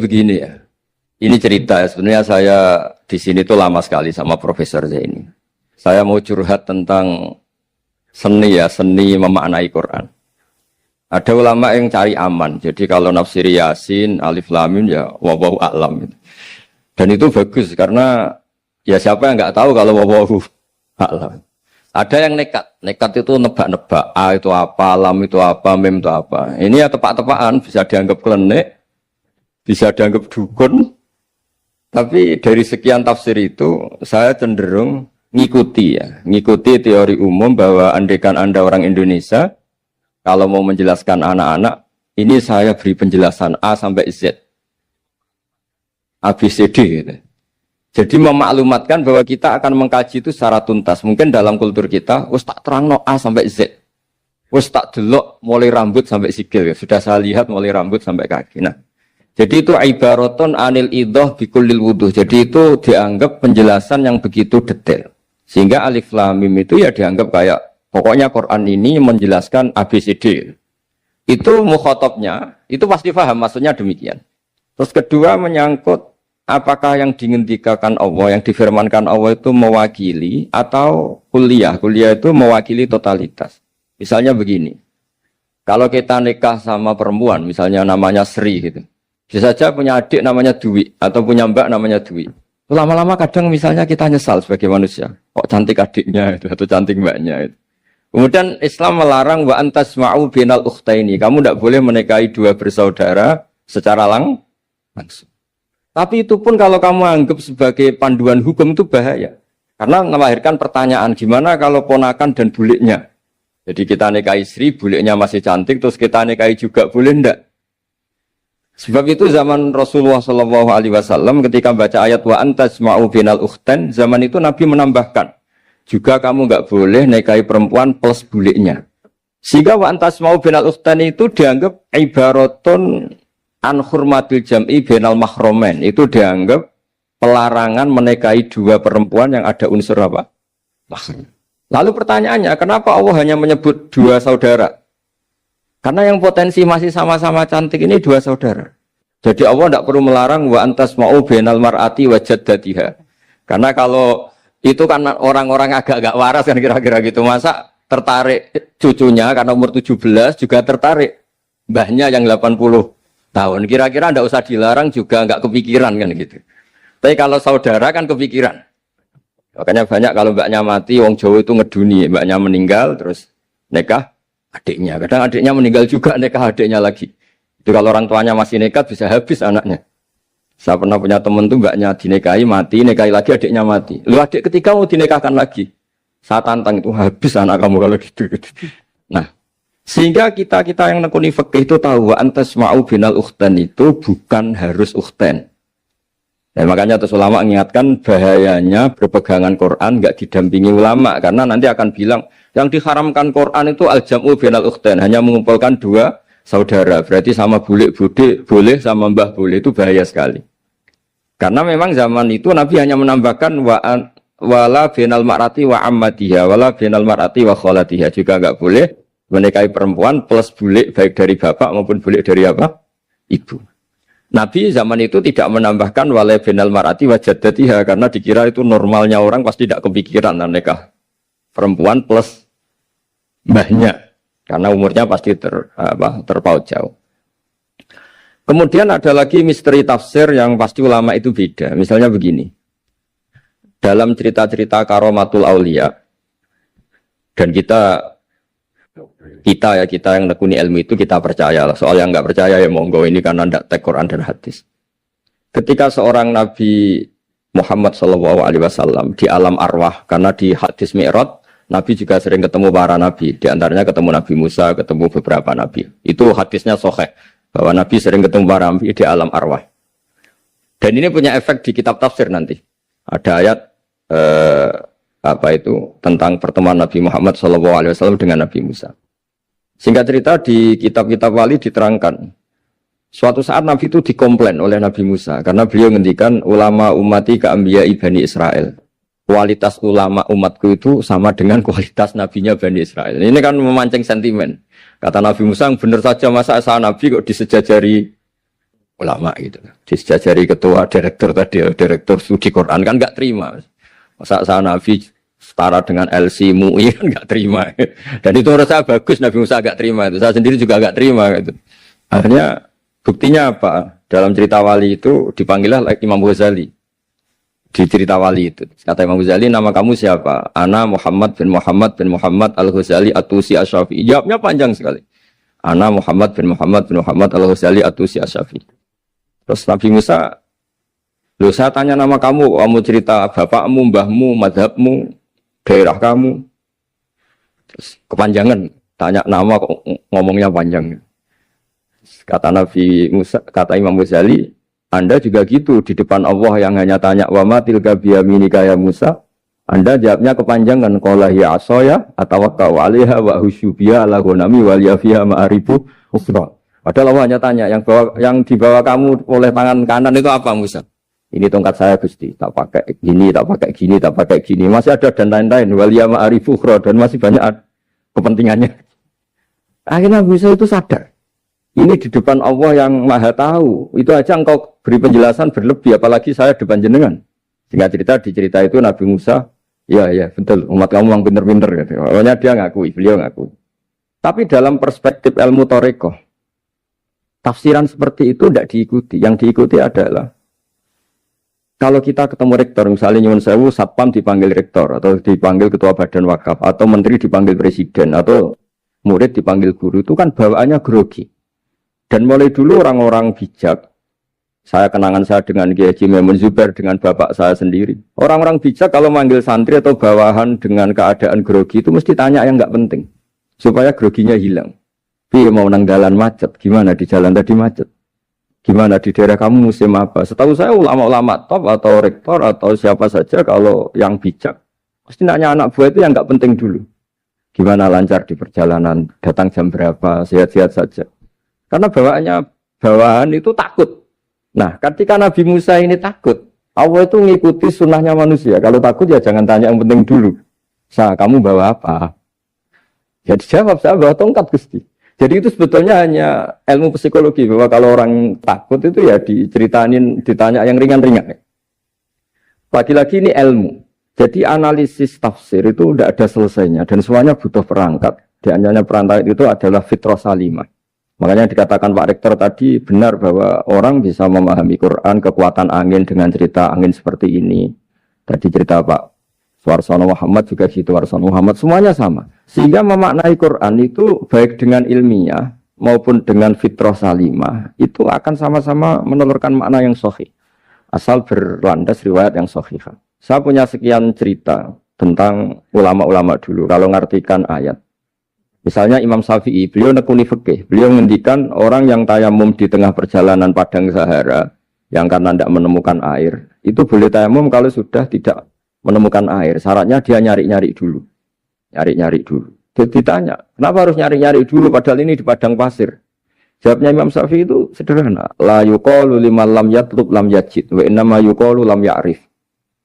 Begini ya, ini cerita ya. Sebenarnya saya di sini tuh lama sekali sama Profesor Zaini. Saya mau curhat tentang seni ya, seni memaknai Quran. Ada ulama yang cari aman. Jadi kalau nafsiri Yasin, Alif Lam Mim ya wallahu a'lam. Dan itu bagus karena ya siapa yang nggak tahu kalau wallahu a'lam. Ada yang nekat itu nebak-nebak. A itu apa, Lam itu apa, Mim itu apa. Ini ya tepak-tepakan, bisa dianggap klenik, bisa dianggap dukun. Tapi dari sekian tafsir itu saya cenderung ngikuti teori umum bahwa andaikan Anda orang Indonesia, kalau mau menjelaskan anak-anak, ini saya beri penjelasan A sampai Z. ABCD gitu. Jadi memaklumatkan bahwa kita akan mengkaji itu secara tuntas. Mungkin dalam kultur kita, wis tak terangno A sampai Z. Wis tak delok mulai rambut sampai sikil. Sudah saya lihat mulai rambut sampai kaki. Nah, jadi itu ibaratun anil idhah bikulil wuduh. Jadi itu dianggap penjelasan yang begitu detail. Sehingga Alif Lam Mim itu ya dianggap kayak pokoknya Quran ini menjelaskan ABCD. Itu mukhatabnya, itu pasti paham maksudnya demikian. Terus kedua menyangkut apakah yang dingendikakan Allah, yang difirmankan Allah itu mewakili atau kuliah. Kuliah itu mewakili totalitas. Misalnya begini. Kalau kita nikah sama perempuan, misalnya namanya Sri gitu. Bisa saja punya adik namanya Dwi atau punya mbak namanya Dwi. Lama-lama kadang misalnya kita nyesal sebagai manusia. Kok cantik adiknya itu atau cantik mbaknya itu. Kemudian Islam melarang wa antasma'u binal ukhtaini. Kamu tidak boleh menikahi dua bersaudara secara langsung. Tapi itu pun kalau kamu anggap sebagai panduan hukum itu bahaya. Karena melahirkan pertanyaan gimana kalau ponakan dan buliknya. Jadi kita nikahi Sri, buliknya masih cantik, terus kita nikahi juga boleh enggak? Sebab itu zaman Rasulullah SAW ketika baca ayat wa antasma'u binal ukhtain, zaman itu Nabi menambahkan juga kamu enggak boleh nikahi perempuan plus buliknya. Sehingga wa antasma'u binal ukhtain itu dianggap ibaratun an hurmatil jam'i bainal mahromen, itu dianggap pelarangan menikahi dua perempuan yang ada unsur apa? Mahram. Lalu pertanyaannya, kenapa Allah hanya menyebut dua saudara? Karena yang potensi masih sama-sama cantik ini dua saudara. Jadi Allah tidak perlu melarang wa antasma'u bainal mar'ati wa jaddatiha. Karena kalau itu kan orang-orang agak-agak waras kan kira-kira gitu. Masa tertarik cucunya karena umur 17 juga tertarik mbahnya yang 80 tahun, kira-kira ndak usah dilarang juga nggak kepikiran kan gitu. Tapi kalau saudara kan kepikiran. Makanya banyak kalau mbaknya mati, wong Jawa itu ngeduni, mbaknya meninggal terus nikah adiknya. Kadang adiknya meninggal juga nikah adiknya lagi. Itu kalau orang tuanya masih nekat bisa habis anaknya. Saya pernah punya teman tuh mbaknya dinikahi mati, nikahi lagi adiknya mati. Lu adik ketiga mau dinikahkan lagi. Saya tantang itu habis anak kamu kalau gitu. Nah, sehingga kita yang nekuni fikih itu tahu wa antasma'u binal ukhtain itu bukan harus ukhtain. Dan makanya terus ulama mengingatkan bahayanya berpegangan Quran enggak didampingi ulama karena nanti akan bilang yang diharamkan Quran itu al-jam'u binal ukhtain, hanya mengumpulkan dua saudara. Berarti sama bulik bude boleh sama mbah boleh, itu bahaya sekali. Karena memang zaman itu Nabi hanya menambahkan wala binal mar'ati wa ammatiha wala binal mar'ati wa kholatiha, juga enggak boleh menikahi perempuan plus bulik baik dari bapak maupun bulik dari apa? Ibu. Nabi zaman itu tidak menambahkan wala binal mar'ati wa jaddatiha karena dikira itu normalnya orang pasti tidak kepikiran nikah perempuan plus mbahnya karena umurnya pasti terpaut jauh. Kemudian ada lagi misteri tafsir yang pasti ulama itu beda. Misalnya begini. Dalam cerita-cerita karomatul aulia dan kita yang nekuni ilmu itu kita percaya lah. Soal yang nggak percaya ya monggo, ini karena tidak tek Quran dan hadis. Ketika seorang Nabi Muhammad SAW di alam arwah, karena di hadis Mi'raj Nabi juga sering ketemu para nabi, di antaranya ketemu Nabi Musa, ketemu beberapa nabi. Itu hadisnya sahih bahwa Nabi sering ketemu para nabi di alam arwah. Dan ini punya efek di kitab tafsir nanti. Ada ayat tentang pertemuan Nabi Muhammad SAW dengan Nabi Musa. Singkat cerita di kitab-kitab wali diterangkan, suatu saat Nabi itu dikomplain oleh Nabi Musa karena beliau ngendikan ulama umati ka'ambiya Bani Israel. Kualitas ulama umatku itu sama dengan kualitas nabinya Bani Israel. Ini kan memancing sentimen. Kata Nabi Musa, benar saja masa saya Nabi kok disejajari ulama gitu. Disjajari ketua direktur tadi, direktur studi Quran kan nggak terima. Masa Nabi setara dengan LC MUI kan nggak terima. Dan itu menurut saya bagus Nabi Musa nggak terima itu. Saya sendiri juga nggak terima gitu. Akhirnya buktinya apa? Dalam cerita wali itu dipanggillah Imam Ghazali. Di cerita wali itu kata Imam Ghazali, nama kamu siapa? Ana Muhammad bin Muhammad Al-Ghazali At-Tusi Asy-Syafi'i. Jawabnya panjang sekali. Ana Muhammad bin Muhammad Al-Ghazali At-Tusi Asy-Syafi'i. Terus Nabi Musa, loh saya tanya nama kamu cerita bapakmu, mbahmu, madhabmu, daerah kamu. Terus kepanjangan, tanya nama kok ngomongnya panjang. Kata Nabi Musa, kata Imam Ghazali, Anda juga gitu di depan Allah yang hanya tanya wa ma tilka biyaminika ya Musa. Anda jawabnya kepanjangan qala ya asaya atawakkau 'alaiha wa husyubiya ala ghanami wal yafiha ma'arifu ukhra. Padahal Allah hanya tanya yang dibawa kamu oleh tangan kanan itu apa Musa? Ini tongkat saya Gusti, tak pakai gini, tak pakai gini, tak pakai gini. Masih ada dan lain-lain wal ya ma'arifu ukhra dan masih banyak kepentingannya. Akhirnya Musa itu sadar. Ini di depan Allah yang maha tahu. Itu aja engkau beri penjelasan berlebih. Apalagi saya depan jenengan. Sehingga di cerita itu Nabi Musa. Ya betul. Umat kamu yang pinter-pinter. Gitu. Pokoknya dia ngakui. Beliau ngakui. Tapi dalam perspektif ilmu Thariqah. Tafsiran seperti itu tidak diikuti. Yang diikuti adalah. Kalau kita ketemu rektor. Misalnya Nyuwun Sewu, Satpam dipanggil rektor. Atau dipanggil ketua badan wakaf. Atau menteri dipanggil presiden. Atau murid dipanggil guru. Itu kan bawaannya grogi. Dan mulai dulu orang-orang bijak, saya kenangan saya dengan Kiai Haji Maimun Zubair dengan bapak saya sendiri. Orang-orang bijak kalau manggil santri atau bawahan dengan keadaan grogi itu mesti tanya yang nggak penting. Supaya groginya hilang. Tapi mau nang jalan macet, gimana di jalan tadi macet? Gimana di daerah kamu musim apa? Setahu saya ulama-ulama top atau rektor atau siapa saja kalau yang bijak. Mesti nanya anak buah itu yang nggak penting dulu. Gimana lancar di perjalanan, datang jam berapa, sehat-sehat saja. Karena bawahan itu takut. Nah, ketika Nabi Musa ini takut, Allah itu mengikuti sunnahnya manusia. Kalau takut ya jangan tanya yang penting dulu. Kamu bawa apa? Ya dijawab, saya bawa tongkat Gusti. Jadi itu sebetulnya hanya ilmu psikologi. Bahwa kalau orang takut itu ya ditanya yang ringan-ringan. Lagi-lagi ini ilmu. Jadi analisis tafsir itu tidak ada selesainya. Dan semuanya butuh perangkat. Di antaranya perangkat itu adalah fitrah salimah. Makanya dikatakan Pak Rektor tadi benar bahwa orang bisa memahami Quran, kekuatan angin dengan cerita angin seperti ini. Tadi cerita Pak Suarsono Muhammad juga gitu, Suarsono Muhammad, semuanya sama. Sehingga memaknai Quran itu baik dengan ilmiah maupun dengan fitrah salimah, itu akan sama-sama menelurkan makna yang sahih. Asal berlandas riwayat yang sahih. Saya punya sekian cerita tentang ulama-ulama dulu, kalau ngartikan ayat. Misalnya Imam Syafi'i, beliau nekuni fikih. Beliau menghentikan orang yang tayamum di tengah perjalanan padang Sahara, yang karena tidak menemukan air, itu boleh tayamum kalau sudah tidak menemukan air. Syaratnya dia nyari-nyari dulu. Nyari-nyari dulu. Dia ditanya, kenapa harus nyari-nyari dulu padahal ini di padang pasir? Jawabnya Imam Syafi'i itu sederhana. La yuqalu liman lam yatlub lam yajid, wa innama yuqalu lam ya'rif.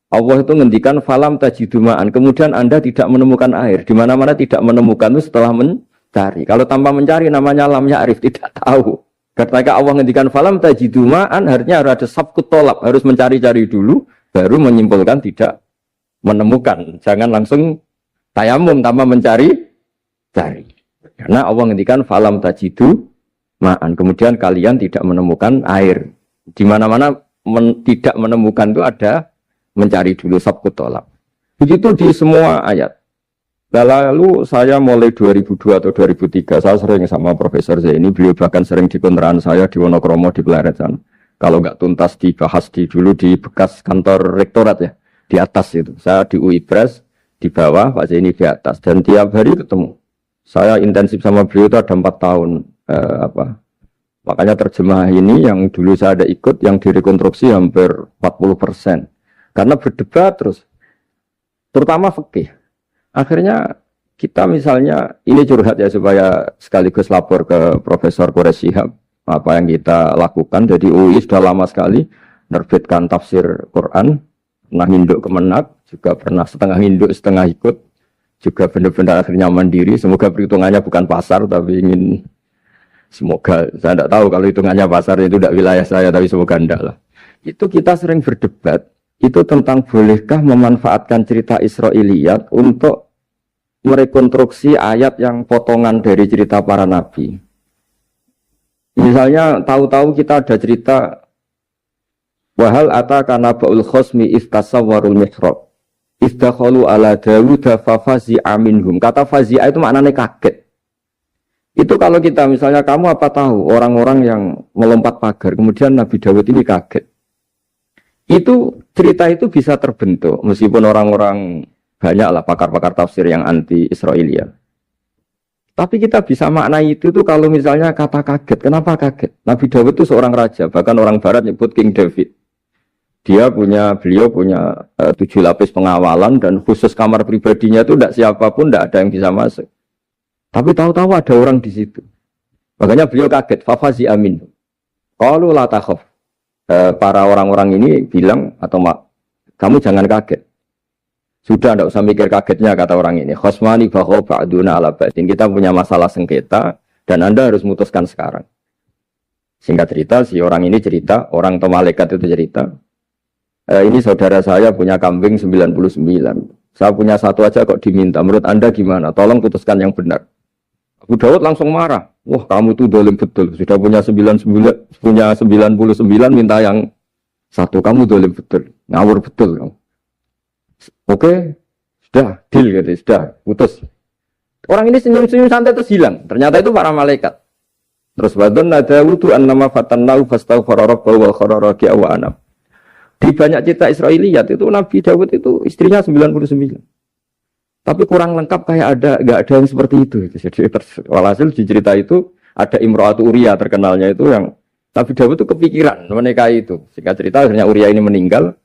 Allah itu ngendikan falam tajiduma'an, kemudian Anda tidak menemukan air. Di mana-mana tidak menemukan itu setelah mencari. Kalau tanpa mencari namanya lam ya'rif, tidak tahu. Ketika Allah ngendikan falam tajiduma'an, artinya harus ada sabkut tolak, harus mencari-cari dulu, baru menyimpulkan tidak menemukan. Jangan langsung tayamum tanpa mencari-cari. Karena Allah ngendikan falam tajiduma'an, kemudian kalian tidak menemukan air. Di mana-mana tidak menemukan itu ada mencari dulu sabkut tolak. Begitu di semua ayat. Lalu saya mulai 2002 atau 2003, saya sering sama Profesor Zaini, beliau bahkan sering di kontrakan saya di Wonokromo di Pleret sana. Kalau nggak tuntas dibahas dulu di bekas kantor rektorat ya, di atas itu. Saya di UI Pres, di bawah, Pak Zaini di atas. Dan tiap hari ketemu. Saya intensif sama beliau itu ada 4 tahun. Makanya terjemah ini yang dulu saya ada ikut, yang direkonstruksi hampir 40%. Karena berdebat terus, terutama fikih. Akhirnya kita misalnya, ini curhat ya supaya sekaligus lapor ke Profesor Quraish Shihab, apa yang kita lakukan. Jadi UI sudah lama sekali menerbitkan tafsir Quran, pernah nginduk Kemenak, juga pernah setengah nginduk, setengah ikut, juga benar-benar akhirnya mandiri. Semoga perhitungannya bukan pasar, tapi ingin Semoga, saya tidak tahu kalau hitungannya pasar itu tidak wilayah saya, tapi semoga enggak lah. Itu kita sering berdebat, itu tentang bolehkah memanfaatkan cerita Israiliyat untuk merekonstruksi ayat yang potongan dari cerita para nabi. Misalnya tahu-tahu kita ada cerita wahal ataka naba'ul khosmi iftasawwarul mihrab iftakhalu ala Dawuda fafazi'a minhum. Kata fazi'a itu maknanya kaget. Itu kalau kita misalnya kamu apa tahu orang-orang yang melompat pagar kemudian Nabi Dawud ini kaget. Itu cerita itu bisa terbentuk meskipun orang-orang banyak lah pakar-pakar tafsir yang anti Israiliyat. Tapi kita bisa maknai itu tuh kalau misalnya kata kaget. Kenapa kaget? Nabi Dawud itu seorang raja, bahkan orang barat nyebut King David. Beliau punya 7 lapis pengawalan dan khusus kamar pribadinya itu tidak siapapun, tidak ada yang bisa masuk. Tapi tahu-tahu ada orang di situ. Makanya beliau kaget. Fafazi amin. Qalu la takhaf. Para orang-orang ini bilang atau kamu jangan kaget. Sudah tidak usah mikir kagetnya kata orang ini. Khosmani bahwa ba'duna ala ba'din. Kita punya masalah sengketa dan Anda harus memutuskan sekarang. Singkat cerita, si orang ini cerita, orang atau malaikat itu cerita. Ini saudara saya punya kambing 99. Saya punya satu aja kok diminta. Menurut Anda gimana? Tolong putuskan yang benar. Abu Dawud langsung marah. Wah, kamu itu dolim betul. Sudah punya 99, minta yang satu. Kamu dolim betul. Ngawur betul kamu. Oke, sudah deal gitu, sudah putus. Orang ini senyum-senyum santai terus hilang. Ternyata itu para malaikat. Terus wadon ada wudu an nama fatannau fastaghfara rabbahu wa kharara wa anam. Di banyak cerita Israiliyat itu Nabi Dawud itu istrinya 99. Tapi kurang lengkap kayak enggak ada yang seperti itu. Jadi walhasil di cerita itu ada Imra'atu Uria terkenalnya itu yang Nabi Dawud itu kepikiran menikahi itu. Singkat cerita akhirnya Uria ini meninggal,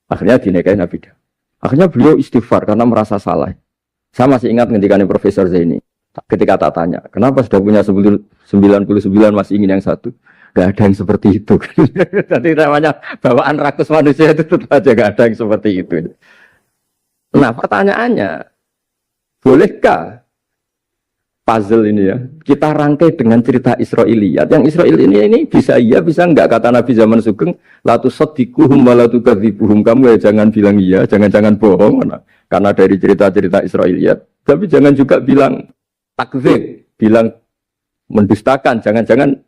akhirnya dinikahi Nabi Dawud. Akhirnya beliau istighfar karena merasa salah. Saya masih ingat ngendikannya Profesor Zaini. Ketika tak tanya, kenapa sudah punya 99 masih ingin yang satu? Gak ada yang seperti itu. Jadi namanya bawaan rakus manusia itu tetap aja gak ada yang seperti itu. Nah pertanyaannya, bolehkah puzzle ini ya kita rangkai dengan cerita Israiliyat? Yang Israel ini bisa iya bisa enggak, kata Nabi zaman Sugeng, la tusaddiquhum wa la tukadzibuhum. Kamu ya jangan bilang iya, jangan bohong karena dari cerita-cerita Israiliyat, tapi jangan juga bilang takdzib, bilang mendustakan, jangan-jangan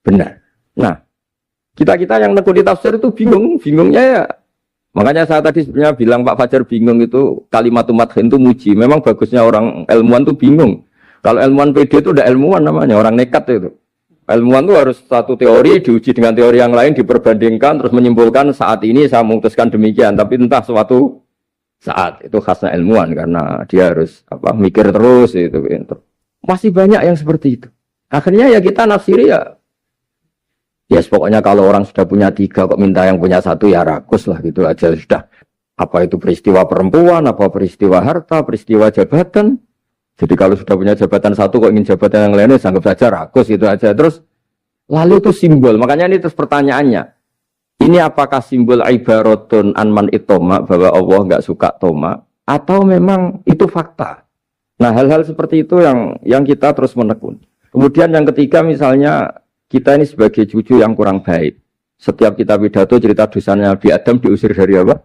benar. Nah, kita yang nekuni tafsir itu bingungnya ya. Makanya saya tadi sebenarnya bilang Pak Fajar bingung itu kalimat umat itu muji. Memang bagusnya orang ilmuwan itu bingung. Kalau ilmuwan PD itu udah ilmuwan namanya, orang nekat itu. Ilmuwan itu harus satu teori diuji dengan teori yang lain, diperbandingkan, terus menyimpulkan saat ini saya memutuskan demikian. Tapi entah suatu saat, itu khasnya ilmuwan karena dia harus mikir terus itu. Masih banyak yang seperti itu. Akhirnya ya kita nafsiri ya pokoknya kalau orang sudah punya 3 kok minta yang punya 1 ya rakus lah gitu aja sudah. Apa itu peristiwa perempuan, apa peristiwa harta, peristiwa jabatan. Jadi kalau sudah punya jabatan 1 kok ingin jabatan yang lainnya, anggap saja rakus gitu aja. Terus lalu itu simbol. Makanya ini terus pertanyaannya. Ini apakah simbol ibaratun anman itoma, bahwa Allah nggak suka toma, atau memang itu fakta? Nah hal-hal seperti itu yang kita terus menekun. Kemudian yang ketiga misalnya kita ini sebagai cucu yang kurang baik. Setiap kita pidato cerita dosanya Nabi Adam diusir dari apa?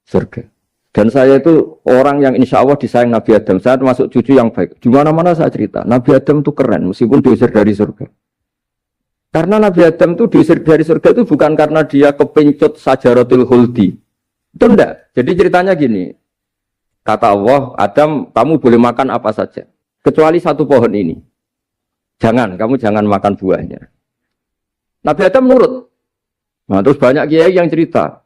Surga. Dan saya itu orang yang insya Allah disayang Nabi Adam. Saya termasuk cucu yang baik. Di mana-mana saya cerita. Nabi Adam itu keren meskipun diusir dari surga. Karena Nabi Adam itu diusir dari surga itu bukan karena dia kepencut sajaratul khuldi. Itu enggak. Jadi ceritanya gini. Kata Allah, Adam kamu boleh makan apa saja. Kecuali 1 pohon ini. Kamu jangan makan buahnya. Nabi Adam nurut. Nah terus banyak kiai yang cerita.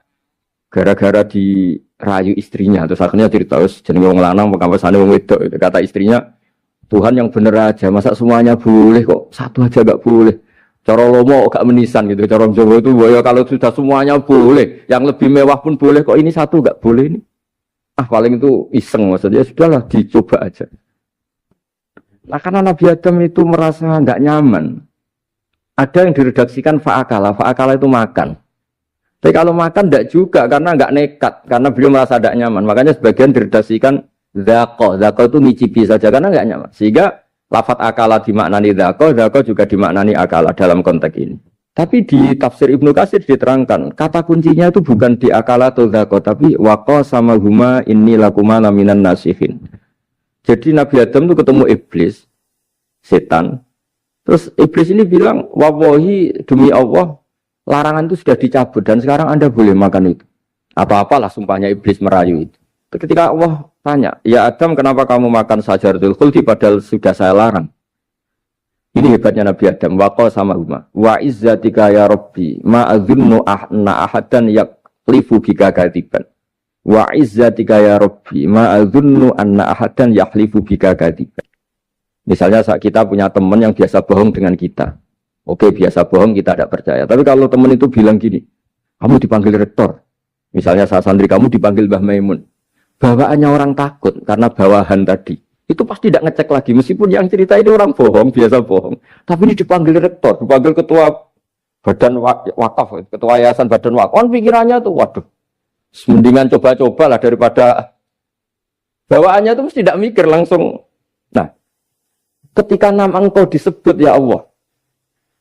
Gara-gara dirayu istrinya, terus akhirnya cerita, jenenge wong lanang, pengkampasane wong wedok. Kata istrinya, Tuhan yang bener aja, masa semuanya boleh kok, 1 aja gak boleh. Cara lomo gak menisan gitu, cara Jawa itu, ya kalau sudah semuanya boleh, yang lebih mewah pun boleh, kok ini 1 gak boleh ini. Paling itu iseng maksudnya, sudahlah dicoba aja. Nah karena Nabi Adam itu merasa gak nyaman, ada yang diredaksikan fa'akala itu makan. Tapi kalau makan tidak juga karena nggak nekat, karena beliau merasa tidak nyaman. Makanya sebagian diredaksikan zaqo itu ngicipi saja karena nggak nyaman. Sehingga Lafat akala dimaknani dzaka juga dimaknani akala dalam konteks ini. Tapi di tafsir Ibnu Katsir diterangkan, kata kuncinya itu bukan di akala atau dzaka, tapi waqa sama huma inni lakuma laminan nasihin. Jadi Nabi Adam itu ketemu iblis, setan. Terus iblis ini bilang, wallahi demi Allah, larangan itu sudah dicabut dan sekarang Anda boleh makan itu. Apa-apalah sumpahnya iblis merayu itu. Ketika Allah tanya, ya Adam kenapa kamu makan sajaratul khuldi padahal sudah saya larang. Ini hebatnya Nabi Adam. Waqa sama huma. Wa izzatika ya Rabbi ma'adhunnu ahna ahadan yaklifu bika katiban. Wa izzatika ya Rabbi ma'adhunnu anna ahadan yaklifu bika katiban. Misalnya saat kita punya teman yang biasa bohong dengan kita. Oke, biasa bohong kita tidak percaya. Tapi kalau teman itu bilang gini, kamu dipanggil rektor. Misalnya saat santri kamu dipanggil Mbah Maimun. Bawaannya orang takut karena bawahan tadi. Itu pasti tidak ngecek lagi. Meskipun yang cerita ini orang bohong, biasa bohong. Tapi ini dipanggil rektor, dipanggil ketua badan wakaf, ketua yayasan badan wakaf. Kan pikirannya tuh, waduh. Mendingan coba-coba lah daripada bawaannya itu mesti tidak mikir langsung. Nah, ketika nama engkau disebut ya Allah.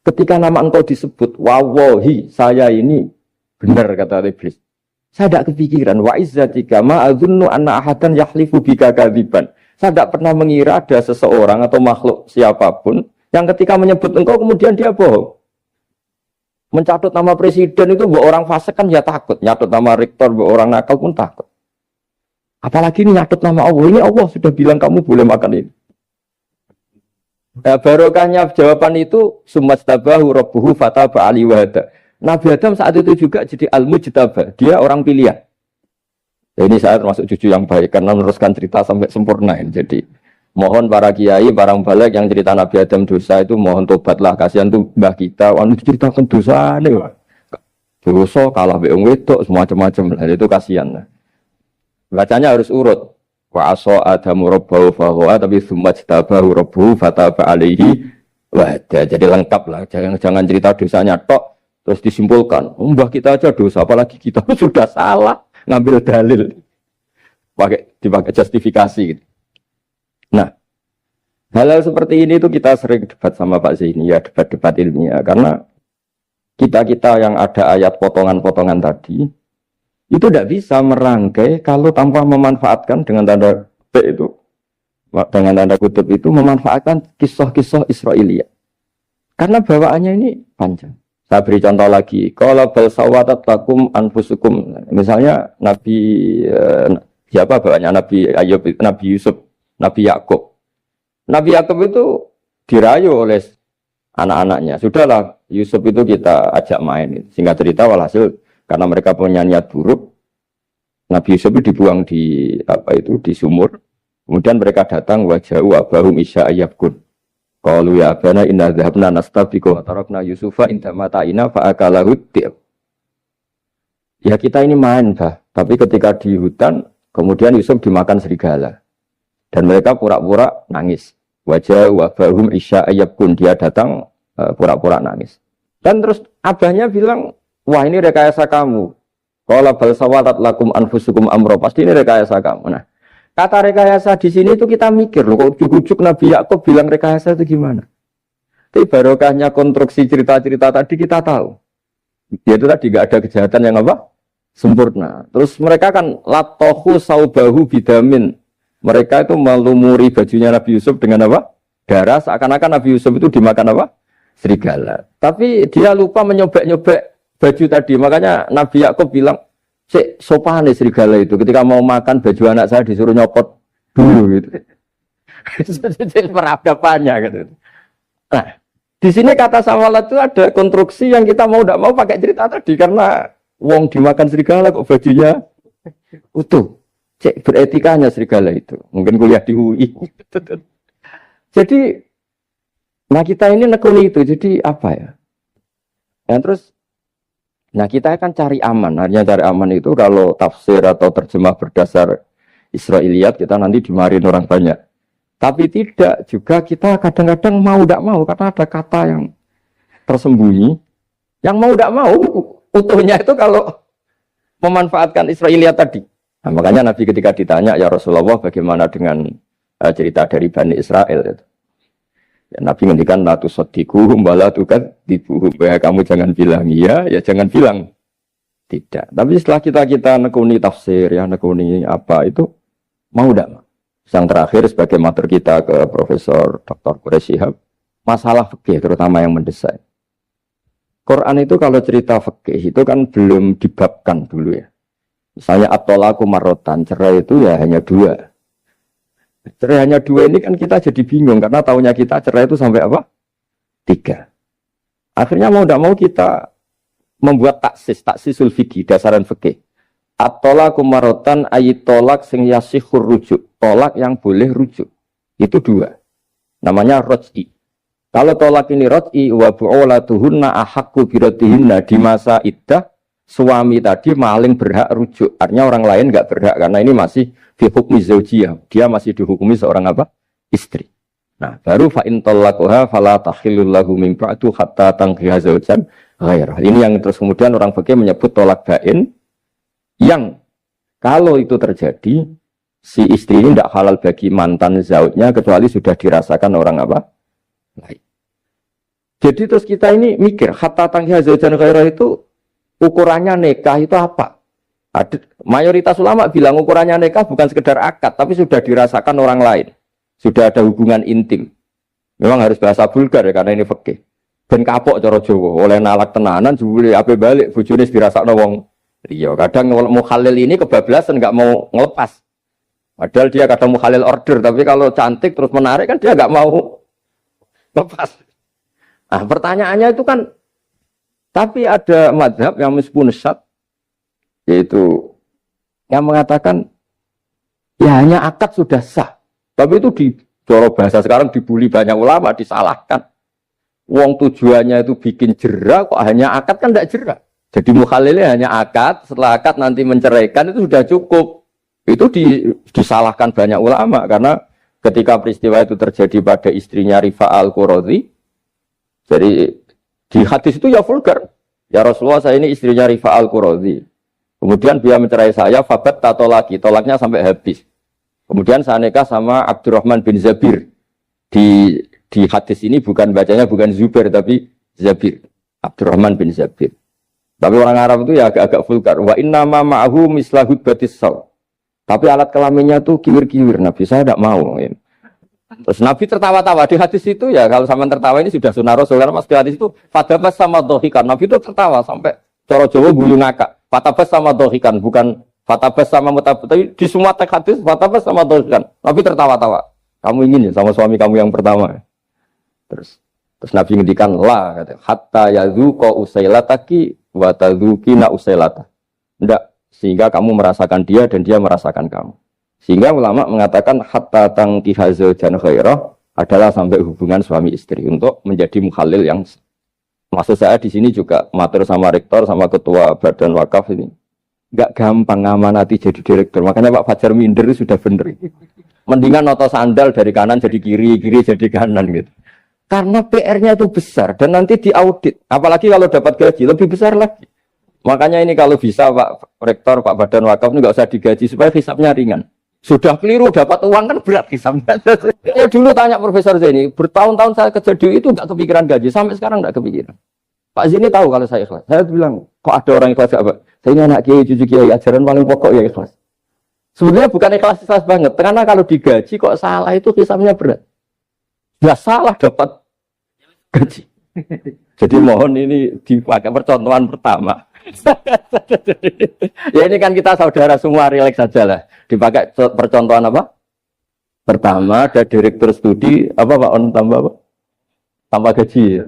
Ketika nama engkau disebut, wallahi saya ini benar kata iblis. Saya tidak kepikiran wa izzatika ma adzunnu anna ahadan yahlifu bika kadziban. Saya tidak pernah mengira ada seseorang atau makhluk siapapun yang ketika menyebut engkau kemudian dia bohong. Mencatut nama presiden itu buat orang fasik kan ya takut, nyatut nama rektor buat orang nakal pun takut. Apalagi ini nyatut nama Allah. Ini Allah sudah bilang kamu boleh makan ini. Barokahnya jawaban itu sumastabahu rabbuhu fataba ali wahada. Nabi Adam saat itu juga jadi al-mujtabah. Dia orang pilihan. Ya, ini saya termasuk cucu yang baik karena meneruskan cerita sampai sempurna. Jadi mohon para kiai, para balik yang cerita Nabi Adam dosa itu mohon tobatlah. Kasihan tuh mbah kita. Wanu ceritakan dosa nih. Dosa kalah beong wedok semacam-macam. Itu kasihan. Bacanya harus urut. Wa aso adamu rabbahu fahuwa tapi sumajtabahu rabbuhu fataba alaihi wahda. Jadi lengkap lah. Jangan cerita dosanya tok. Terus disimpulkan, mbah kita aja dosa, apalagi kita sudah salah ngambil dalil, dipakai justifikasi. Gitu. Nah, hal-hal seperti ini itu kita sering debat sama Pak Zaini, ya debat-debat ilmiah, karena kita yang ada ayat potongan-potongan tadi itu tidak bisa merangkai kalau tanpa memanfaatkan dengan tanda kutip itu, memanfaatkan kisah-kisah Israiliyah, karena bawaannya ini panjang. Saya beri contoh lagi. Kalau bal sawatat lakum anfusukum. Misalnya Nabi siapa bawanya Nabi Ayub, Nabi Yusuf, Nabi Yakub. Nabi Yakub itu dirayu oleh anak-anaknya. Sudahlah Yusuf itu kita ajak main. Singkat cerita walhasil karena mereka punya niat buruk, Nabi Yusuf itu dibuang di di sumur. Kemudian mereka datang waja'u abahum isya ayyabkun. Qalu ya abana inna dhahabna nastabiqu wa tarakna Yusufa inda mata'ina fa akalahu dhi'ab. Ya kita ini main, Bah. Tapi ketika di hutan, kemudian Yusuf dimakan serigala. Dan mereka pura-pura nangis. Wajah wabahum isya ayyabkun. Dia datang pura-pura nangis. Dan terus abahnya bilang, wah ini rekayasa kamu. Qala bal sawatat lakum anfusukum amro. Pasti ini rekayasa kamu. Nah, kata rekayasa di sini itu kita mikir loh, kok ujuk-ujuk Nabi Yakub bilang rekayasa itu gimana? Tapi barokahnya konstruksi cerita-cerita tadi kita tahu. Dia itu tadi gak ada kejahatan yang apa? Sempurna. Terus mereka kan latohu saubahu bidamin. Mereka itu melumuri bajunya Nabi Yusuf dengan apa? Darah. Seakan-akan Nabi Yusuf itu dimakan apa? Serigala. Tapi dia lupa menyobek-nyobek baju tadi. Makanya Nabi Yakub bilang, sopan nih serigala itu. Ketika mau makan baju anak saya disuruh nyopot dulu gitu. Peradabannya gitu. Nah, di sini kata sawalat itu ada konstruksi yang kita mau tidak mau pakai cerita tadi karena wong dimakan serigala kok bajunya utuh. Cek beretikanya serigala itu. Mungkin kuliah di UI. Jadi, nah kita ini nekuni itu. Jadi apa ya? Dan terus nah kita akan cari aman. Artinya cari aman itu kalau tafsir atau terjemah berdasar Israiliyat kita nanti dimarahin orang banyak. Tapi tidak juga kita kadang-kadang mau tidak mau karena ada kata yang tersembunyi. Yang mau tidak mau utuhnya itu kalau memanfaatkan Israiliyat tadi. Nah, makanya Nabi ketika ditanya ya Rasulullah bagaimana dengan cerita dari Bani Israel itu. Ya, Nabi ngendikan la tusaddiquhum wa la tukadzibuhum. Ya kamu jangan bilang iya, ya jangan bilang tidak. Tapi setelah kita nekuni tafsir, ya nekuni apa itu mau tidak? Yang terakhir sebagai matur kita ke Profesor Dr. Quraish Shihab, masalah fikih terutama yang mendesak. Quran itu kalau cerita fikih itu kan belum dibabkan dulu ya. Misalnya at-thalaqu marratan, cerai itu ya hanya 2. Cerai hanya 2 ini kan kita jadi bingung karena taunya kita cerai itu sampai apa? 3. Akhirnya mau tidak mau kita membuat taksisul fikih, dasaran fikih. At-thalaqu marratan ayat tolak sing yasihur rujuk, tolak yang boleh rujuk. Itu 2. Namanya roj'i. Kalau tolak ini roj'i wa bu'ulatuhunna ahaqqu biradihinna, di masa iddah suami tadi maling berhak rujuk. Artinya orang lain enggak berhak karena ini masih fi hukmi zaujiyah. Dia masih dihukumi seorang apa? Istri. Nah, baru fa in talaqaha fala tahillu lahu min ba'du hatta tankiha zaujan ghairah. Ini yang terus kemudian orang fikih menyebut tolak bain, yang kalau itu terjadi si istri ini tidak halal bagi mantan zaujnya kecuali sudah dirasakan orang apa? Lain. Jadi terus kita ini mikir hatta tankiha zaujan ghairah itu ukurannya nikah itu apa? Mayoritas ulama bilang ukurannya nikah bukan sekedar akad, tapi sudah dirasakan orang lain. Sudah ada hubungan intim. Memang harus bahasa vulgar ya, karena ini fikih. Ben kapok cara Jawa, oleh nalak tenanan, jebule ape balik, bojone dirasakno wong liya. Kadang mukhalil ini kebablasan, nggak mau ngelepas. Padahal dia kadang mukhalil order, tapi kalau cantik terus menarik kan dia nggak mau lepas. Nah pertanyaannya itu kan, tapi ada mazhab yang meskipun syad, yaitu yang mengatakan ya hanya akad sudah sah, tapi itu di cara bahasa sekarang dibully banyak ulama, disalahkan. Wong tujuannya itu bikin jera, kok hanya akad kan tidak jera. Jadi mukhalilnya hanya akad, setelah akad nanti menceraikan itu sudah cukup. Itu disalahkan banyak ulama karena ketika peristiwa itu terjadi pada istrinya Rifa al-Qurazi, jadi di hadis itu ya vulgar. Ya Rasulullah, saya ini istrinya Rifa al-Qurazi. Kemudian dia mencerai saya, fabat tato lagi, tolaknya sampai habis. Kemudian saya nikah sama Abdurrahman bin Zabir. Di hadis ini bukan bacanya bukan Zubair tapi Zabir. Abdurrahman bin Zabir. Tapi orang Arab itu ya agak-agak vulgar. Wa inna ma ma'ahu mislahud batis saw. Tapi alat kelaminnya tuh kiwir-kiwir. Nabi saya tidak mau. Terus Nabi tertawa-tawa di hadis itu ya, kalau sama tertawa ini sudah sunnah Rasul. Karena mas di hadis itu fatabas sama dohikan. Nabi itu tertawa sampai cara Jawa guyu ngakak. Fatabas sama dohikan, bukan fatabas sama mutabas. Tapi di semua teks hadis fatabas sama dohikan. Nabi tertawa-tawa. Kamu ingin ya sama suami kamu yang pertama. Terus Nabi ngendikan la, kata, hatta yadzuqa usailataki wa tadzukina usailata. Enggak, sehingga kamu merasakan dia dan dia merasakan kamu. Sehingga ulama mengatakan hatta tankiha zaujan khairah adalah sampai hubungan suami istri untuk menjadi mukhalil yang, maksud saya di sini juga matur sama rektor sama ketua badan wakaf ini. Enggak gampang ngamanati jadi direktur. Makanya Pak Fajar minder itu sudah bener. Mendingan noto sandal dari kanan jadi kiri, kiri jadi kanan gitu. Karena PR-nya itu besar dan nanti diaudit. Apalagi kalau dapat gaji lebih besar lagi. Makanya ini kalau bisa Pak Rektor, Pak Badan Wakaf ini nggak usah digaji supaya hisapnya ringan. Sudah keliru dapat uang kan berat hisapnya. Ya dulu tanya Profesor Zaini, bertahun-tahun saya kerja di itu nggak kepikiran gaji, sampai sekarang nggak kepikiran. Pak Zaini tahu kalau saya ikhlas. Saya bilang, kok ada orang ikhlas apa? Saya ini anak kiai, cucu kiai, ajaran paling pokok ya ikhlas. Sebenarnya bukan ikhlas banget, karena kalau digaji kok salah itu hisapnya berat. Ya salah dapat gaji. Jadi mohon ini dipakai percontohan pertama. Ya ini kan kita saudara semua, relax saja lah. Dipakai percontohan apa? Pertama ada direktur studi apa Pak On tambah apa? Tambah gaji ya.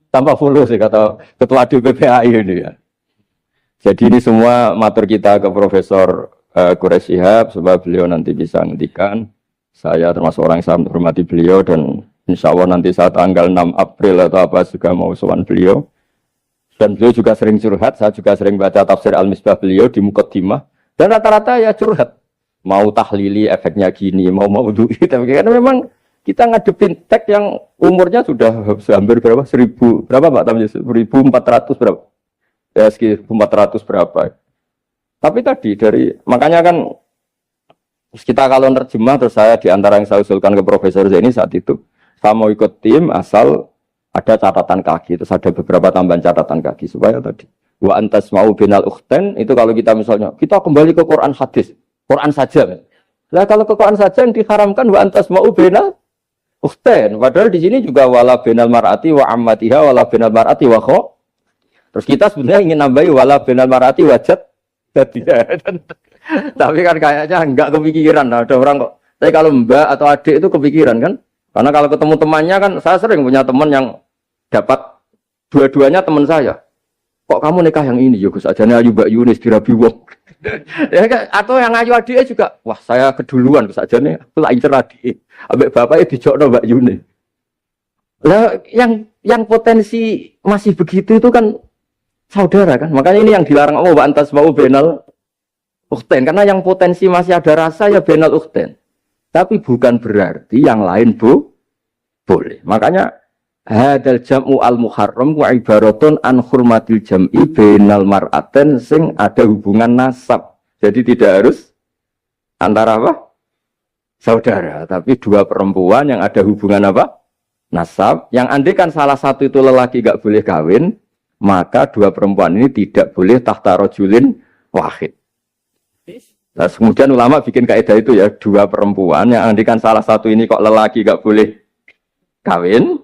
Tambah fulus ya kata ketua DPPAI ini ya. Jadi ini semua matur kita ke Profesor Quraish Shihab supaya beliau nanti bisa ngendikan. Saya termasuk orang yang sangat menghormati beliau dan insya Allah nanti saat tanggal 6 April atau apa juga mau sowan beliau. Dan beliau juga sering curhat, saya juga sering baca tafsir Al-Misbah beliau di Muqaddimah. Dan rata-rata ya curhat. Mau tahlili efeknya gini, mau duit. Tapi karena memang kita ngadepin teks yang umurnya sudah hampir berapa? 1000, berapa Pak Tamjid? 1400 berapa? Ya sekitar 1400 berapa. Tapi tadi makanya kan kita kalau nerjemah terus saya diantara yang saya usulkan ke Profesor Zaini saat itu, saya mau ikut tim asal ada catatan kaki, terus ada beberapa tambahan catatan kaki supaya tadi wa antas mau binal ukhten itu kalau kita misalnya kita kembali ke Quran hadis, Quran saja. Lah kalau ke Quran saja yang diharamkan wa antas mau binal ukhten. Padahal di sini juga wala binal mar'ati wa ammatiha wala binal mar'ati wa kho. Terus kita sebenarnya ingin nambahi wala binal mar'ati wajad tadi. Tapi kan kayaknya enggak kepikiran. Nah, ada orang kok. Tapi kalau mbak atau adik itu kepikiran kan? Karena kalau ketemu temannya kan, saya sering punya teman yang dapat dua-duanya teman saya. Kok kamu nikah yang ini? Ya Gus, ajane ayu Mbak Yunis dirabi wong. Ya, atau yang ayu adiknya juga, wah saya keduluan Gus ajane, aku lak incer adik. Ambek bapaknya dijokno Mbak Yunis. Lah yang potensi masih begitu itu kan saudara kan. Makanya ini yang dilarang Allah wa antas mau benal ukhten, karena yang potensi masih ada rasa ya benal ukhten. Tapi bukan berarti yang lain boleh. Makanya hadal jam'u al-muharram wa ibaratun an hurmatil jam'i bainal mar'aten sing ada hubungan nasab. Jadi tidak harus antara apa? Saudara, tapi dua perempuan yang ada hubungan apa? Nasab. Yang andai kan salah satu itu lelaki gak boleh kawin, maka dua perempuan ini tidak boleh tahta rajulin wahid. Nah, kemudian ulama bikin kaidah itu ya, dua perempuan yang andikan salah satu ini kok lelaki gak boleh kawin,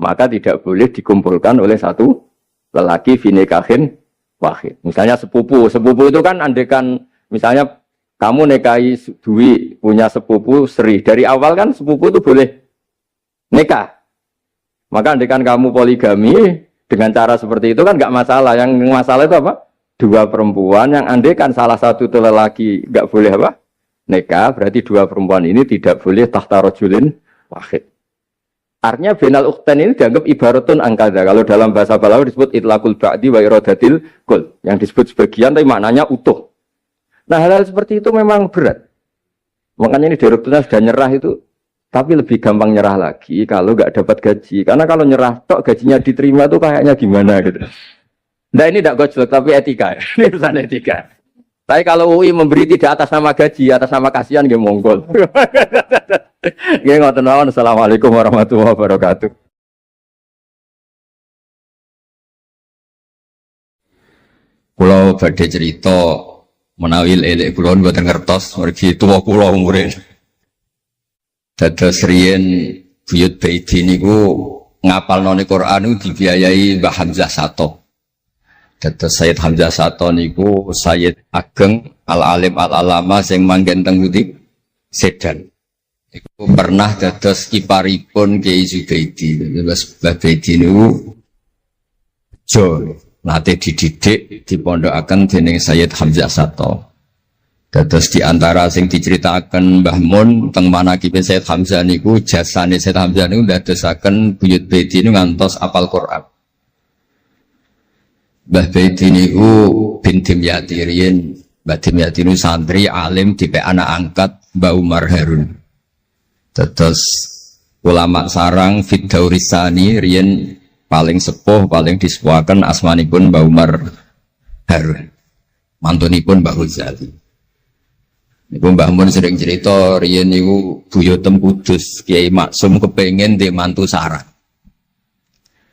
maka tidak boleh dikumpulkan oleh satu lelaki finikahin wahid. Misalnya sepupu itu kan andikan misalnya kamu nikahi Dwi punya sepupu Sri, dari awal kan sepupu itu boleh nikah. Maka andikan kamu poligami dengan cara seperti itu kan gak masalah. Yang masalah itu apa? Dua perempuan yang andekan salah satu itu lelaki nggak boleh apa nikah, berarti dua perempuan ini tidak boleh tahta rajulin wahid. Artinya benal ukhten ini dianggap ibaratun angkada. Kalau dalam bahasa Balawi disebut itlaqul ba'di wa iradatil kul, yang disebut sebagian tapi maknanya utuh. Nah hal-hal seperti itu memang berat. Makanya ini direkturnya sudah nyerah itu, tapi lebih gampang nyerah lagi kalau nggak dapat gaji. Karena kalau nyerah tok gajinya diterima tuh kayaknya gimana gitu. Nah ini tidak gojlok tapi etika. Ini urusan etika. Tapi kalau UI memberi tidak atas nama gaji, atas nama kasihan dia monggol. Nggih ngoten mawon. Assalamualaikum warahmatullahi wabarakatuh. Kula badhe cerita menawi elek kula mboten ngertos mergi tuwa kula umure. Dados riyen buyut Baiti niku ngapalno Quran niku dibiayai Mbah Hamzah Sato. Dados Sayyid Hamzah Sato niku Sayyid Ageng Al-Alim Al-Alama sing manggen teng Putih Sedan. Iku pernah dados iparipun Kiai Zubaidi. Terus Mbah Baidi niku jo nate dididik dipondokaken dening Sayyid Hamzah Sato. Dados di antara sing diceritaken Mbah Mun teng manakibe Sayyid Hamzah niku jasane Sayyid Hamzah niku ndadosaken buyut Baidi niku ngantos apal Quran. Mbah Baidi niku bin Dimyati riyen, Mbah Dimyati niku santri alim dipek anak angkat Mbah Umar Harun. Dados ulama sarang Fiddaurisani riyen paling sepuh, paling disepuhaken asmanipun Mbah Umar Harun. Mantunipun Mbah Ghazali. Niku Mbah Mun sering cerita riyen niku buyutem Kudus Kiai Maksum kepengin ndek mantu sarang.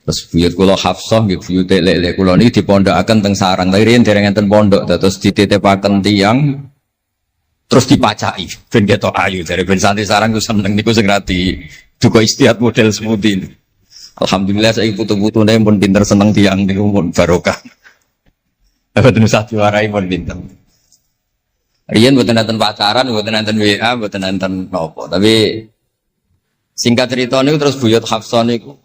Terus buyut kula Hafsah nggih buyut lek-lek kula niki dipondokaken teng sarang. Tapi riyen dereng enten pondok terus dititipaken tiyang terus dipacaki ben ketok ayu dari ben santri sarang ku seneng niku sing rati duka istihad model seperti. Alhamdulillah saiki putu-putune pun pinter seneng tiyang niku pun barokah. Boten usah diwarai pun pinter. Riyen boten enten pacaran, boten enten WA, boten enten napa. Tapi singkat cerita niku terus buyut Hafsah niku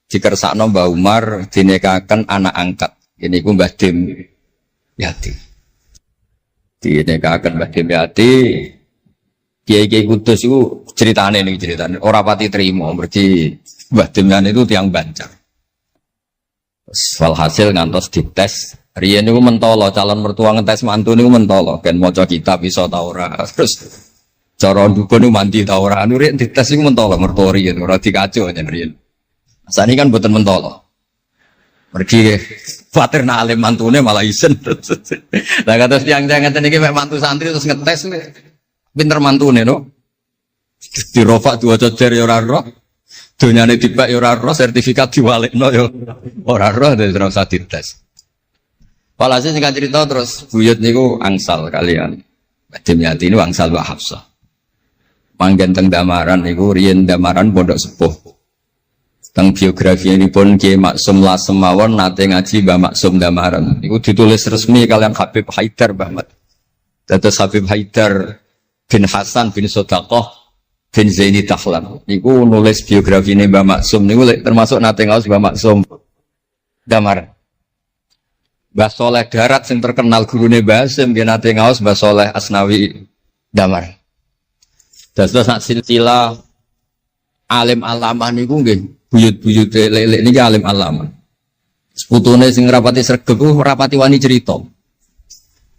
dikersakno Mbah Umar dinikahaken anak angkat. Ini ku Mbah Dim Yati. Dinikahaken Mbah Dim Yati. Kiai-kiai Kudus itu ceritane nih ceritane. Ora pati trimo berarti Mbah Dim Yati itu tiang Banjar. Walhasil ngantos dites. Riyen niku mentolo calon mertua ngetes mantu niku mentolo kan maca kitab iso ta ora. Terus cara dukun niku mandi ta ora. Anu riyen dites niku mentolo mertua riyen ora dikaco jan riyen. Sani kan boten mentolo. Pergi khawatir nak alim mantune malah isen. Lah kados tiyang-tiyang ngeten iki mek mantu santri terus ngetes pinter mantune no. Dirofak diwaca jer ya ora roh. Donyane dibak ya ora roh, sertifikat diwalekno ya ora roh, dadi ora usah dites. Walhasil singkat cerita terus buyut niku angsal kalian. Badhe Yati ini angsal Mbak Hafsah. Manggen teng Damaran niku riyen Damaran pondok sepuh. Teng biografi ini pun Kiai Maksum Lasem mawon nate ngaji Mbah Maksum Damaran. Niku ditulis resmi kalian Habib Haidar Bahmat. Dados Habib Haidar bin Hasan bin Sodaqoh bin Zaini Tahlan. Niku nulis biografi ini Mbah Maksum. Niku termasuk nate ngaos Mbah Maksum Damaran. Mbah Soleh Darat yang terkenal gurune Mbah Hasim nggih nate ngaos Mbah Soleh Asnawi Damar. Dados sak silsilah alim alamah niku nggih buyut-buyut lelek niki alim alamah. Seputune sing rapati sregep rapati wani cerita.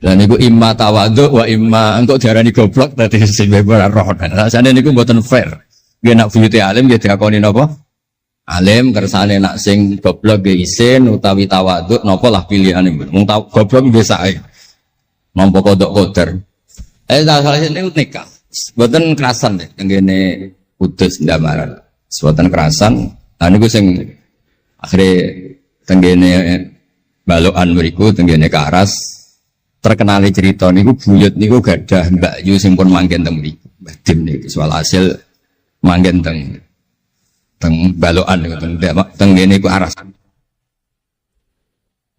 Lah niku imma tawadhu wa imma engko diarani goblok dadi sing ora roh. Rasane niku mboten fair. Nggih nak buyute alim nggih diakoni napa? Alim kersane nak sing goblok ge isin utawi tawadhu napa lah pilihane mung goblok biasa ae nampa kodok koder salah sini nikah mboten kerasan deh tenggene Kudus Damaran mboten kerasan lan niku sing akhire tenggene balokan mriku tenggene Karas terkenal cerita niku buyut niku gadah Mbak Yu sing pun manggen teng mriku Mbah Dim niku soal hasil manggen teng balokan teng ngene ku aras.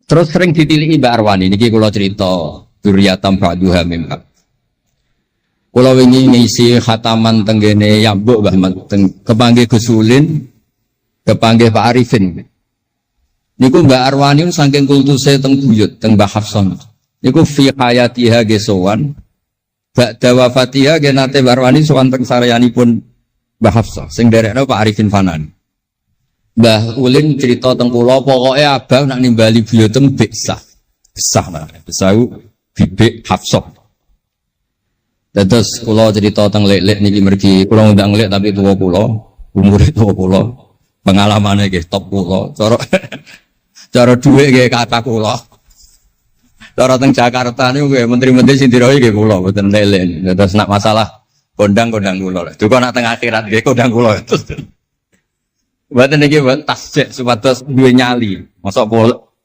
Terus sering ditiliki Mbak Arwani niki kula cerita dzurriyatam ba'duha mim. Kula wingi ngisi khataman teng ngene Yambuk Mbah teng kepanggih Gus Ulin, kepanggih Pak Arifin. Niku Mbak Arwani saking kultuse teng buyut teng Mbah Hafsah. Niku fi hayatiha gesowan. Ba'da wafatiha genate Mbak Arwani sowan teng saryanipun Mbah Hafsah, sing derekno Pak Arifin Fanan. Mbah Ulin cerita teng kula pokoke abang nak nimbali buyutem besah. Besah nah, besau bibik Hafsah. Terus kula cerita teng lek-lek niki mergi kula ngundang lek tapi tuwa kula, umure tuwa kula. Pengalamane nggih top kula. Cara dhuwit nggih kata kula. Cara teng Jakarta niku nggih menteri-menteri sing dirohi nggih kula mboten lek-lek. Terus nak masalah kondang kula. Duh kok nak teng akhirat nggih kondang kula. Mboten niki tasjek supados duwe nyali. Mosok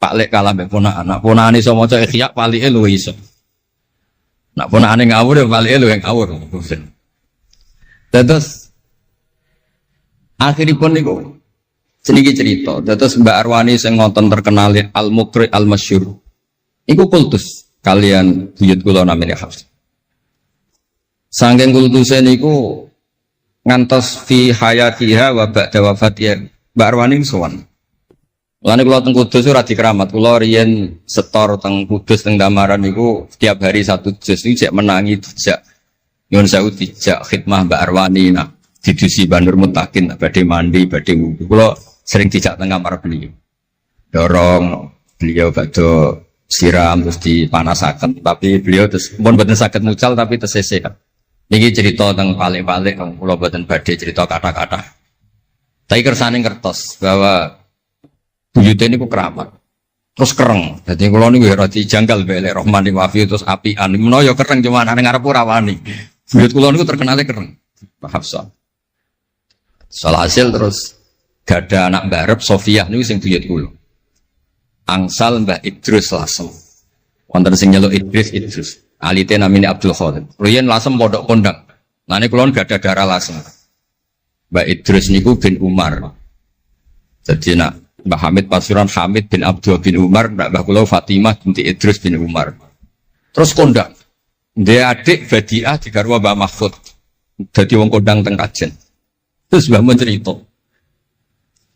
Pak Lek kalah mbek ponakan. Nak ponakane iso maca Ihya palike luwih iso. Nak ponakane ngawur ya palike luwih ngawur. Terus akhiripun niku seniki cerita. Terus Mbak Arwani sing ngonten terkenal Al-Muqri Al-Masyhur. Iku kultus kalian buyut kula namine Hafs. Sangking kultuse niku ngantos fi hayatiha wa ba'da wafatiha Mbak Arwani sowan. Mulane kula teng Kudus ora dikeramat, kula riyen setor teng Kudus teng Damaran niku setiap hari satu juz iki cek menangi dijak nyuwun sewu dijak khidmah Mbak Arwani nah didusi Bandur Mutakin badhe mandi badhe wudu. Kula sering dijak teng kamar beliau. Dorong beliau badhe siram terus dipanasaken tapi beliau terus pun mboten saged mucal tapi tersese kan. Niki cerita tentang balik-balik, kalau buatan badai cerita kata-kata. Tapi kersane ngertos bahwa buyutnya ini ku keramat, terus kereng. Jadi kalau ini roti janggal beli Rohmani Wafi terus apian. Menoyo kereng cuma anak ngarep rawani. Buyut kulo niku terkenalnya kereng. Pak Hafsah. Soal hasil terus gak ada anak barep Sofia niku sing buyut kulo. Angsal Mbah Idrus Lasem. Wonten sing nyeluk Idrus. Alite namanya Abdul Khadir. Riyen Lasem pondok kondang. Lane kula gak ada darah Lasem. Mbak Idrus niku bin Umar. Jadi nak Mbah Hamid Pasuruan Hamid bin Abdul bin Umar, Mbah kula Fatimah binti Idrus bin Umar. Terus kondang. Dia adik Badiah di garwa Mbah Mahfud. Dadi wong kondang teng Kajen. Terus Mbah mun cerita.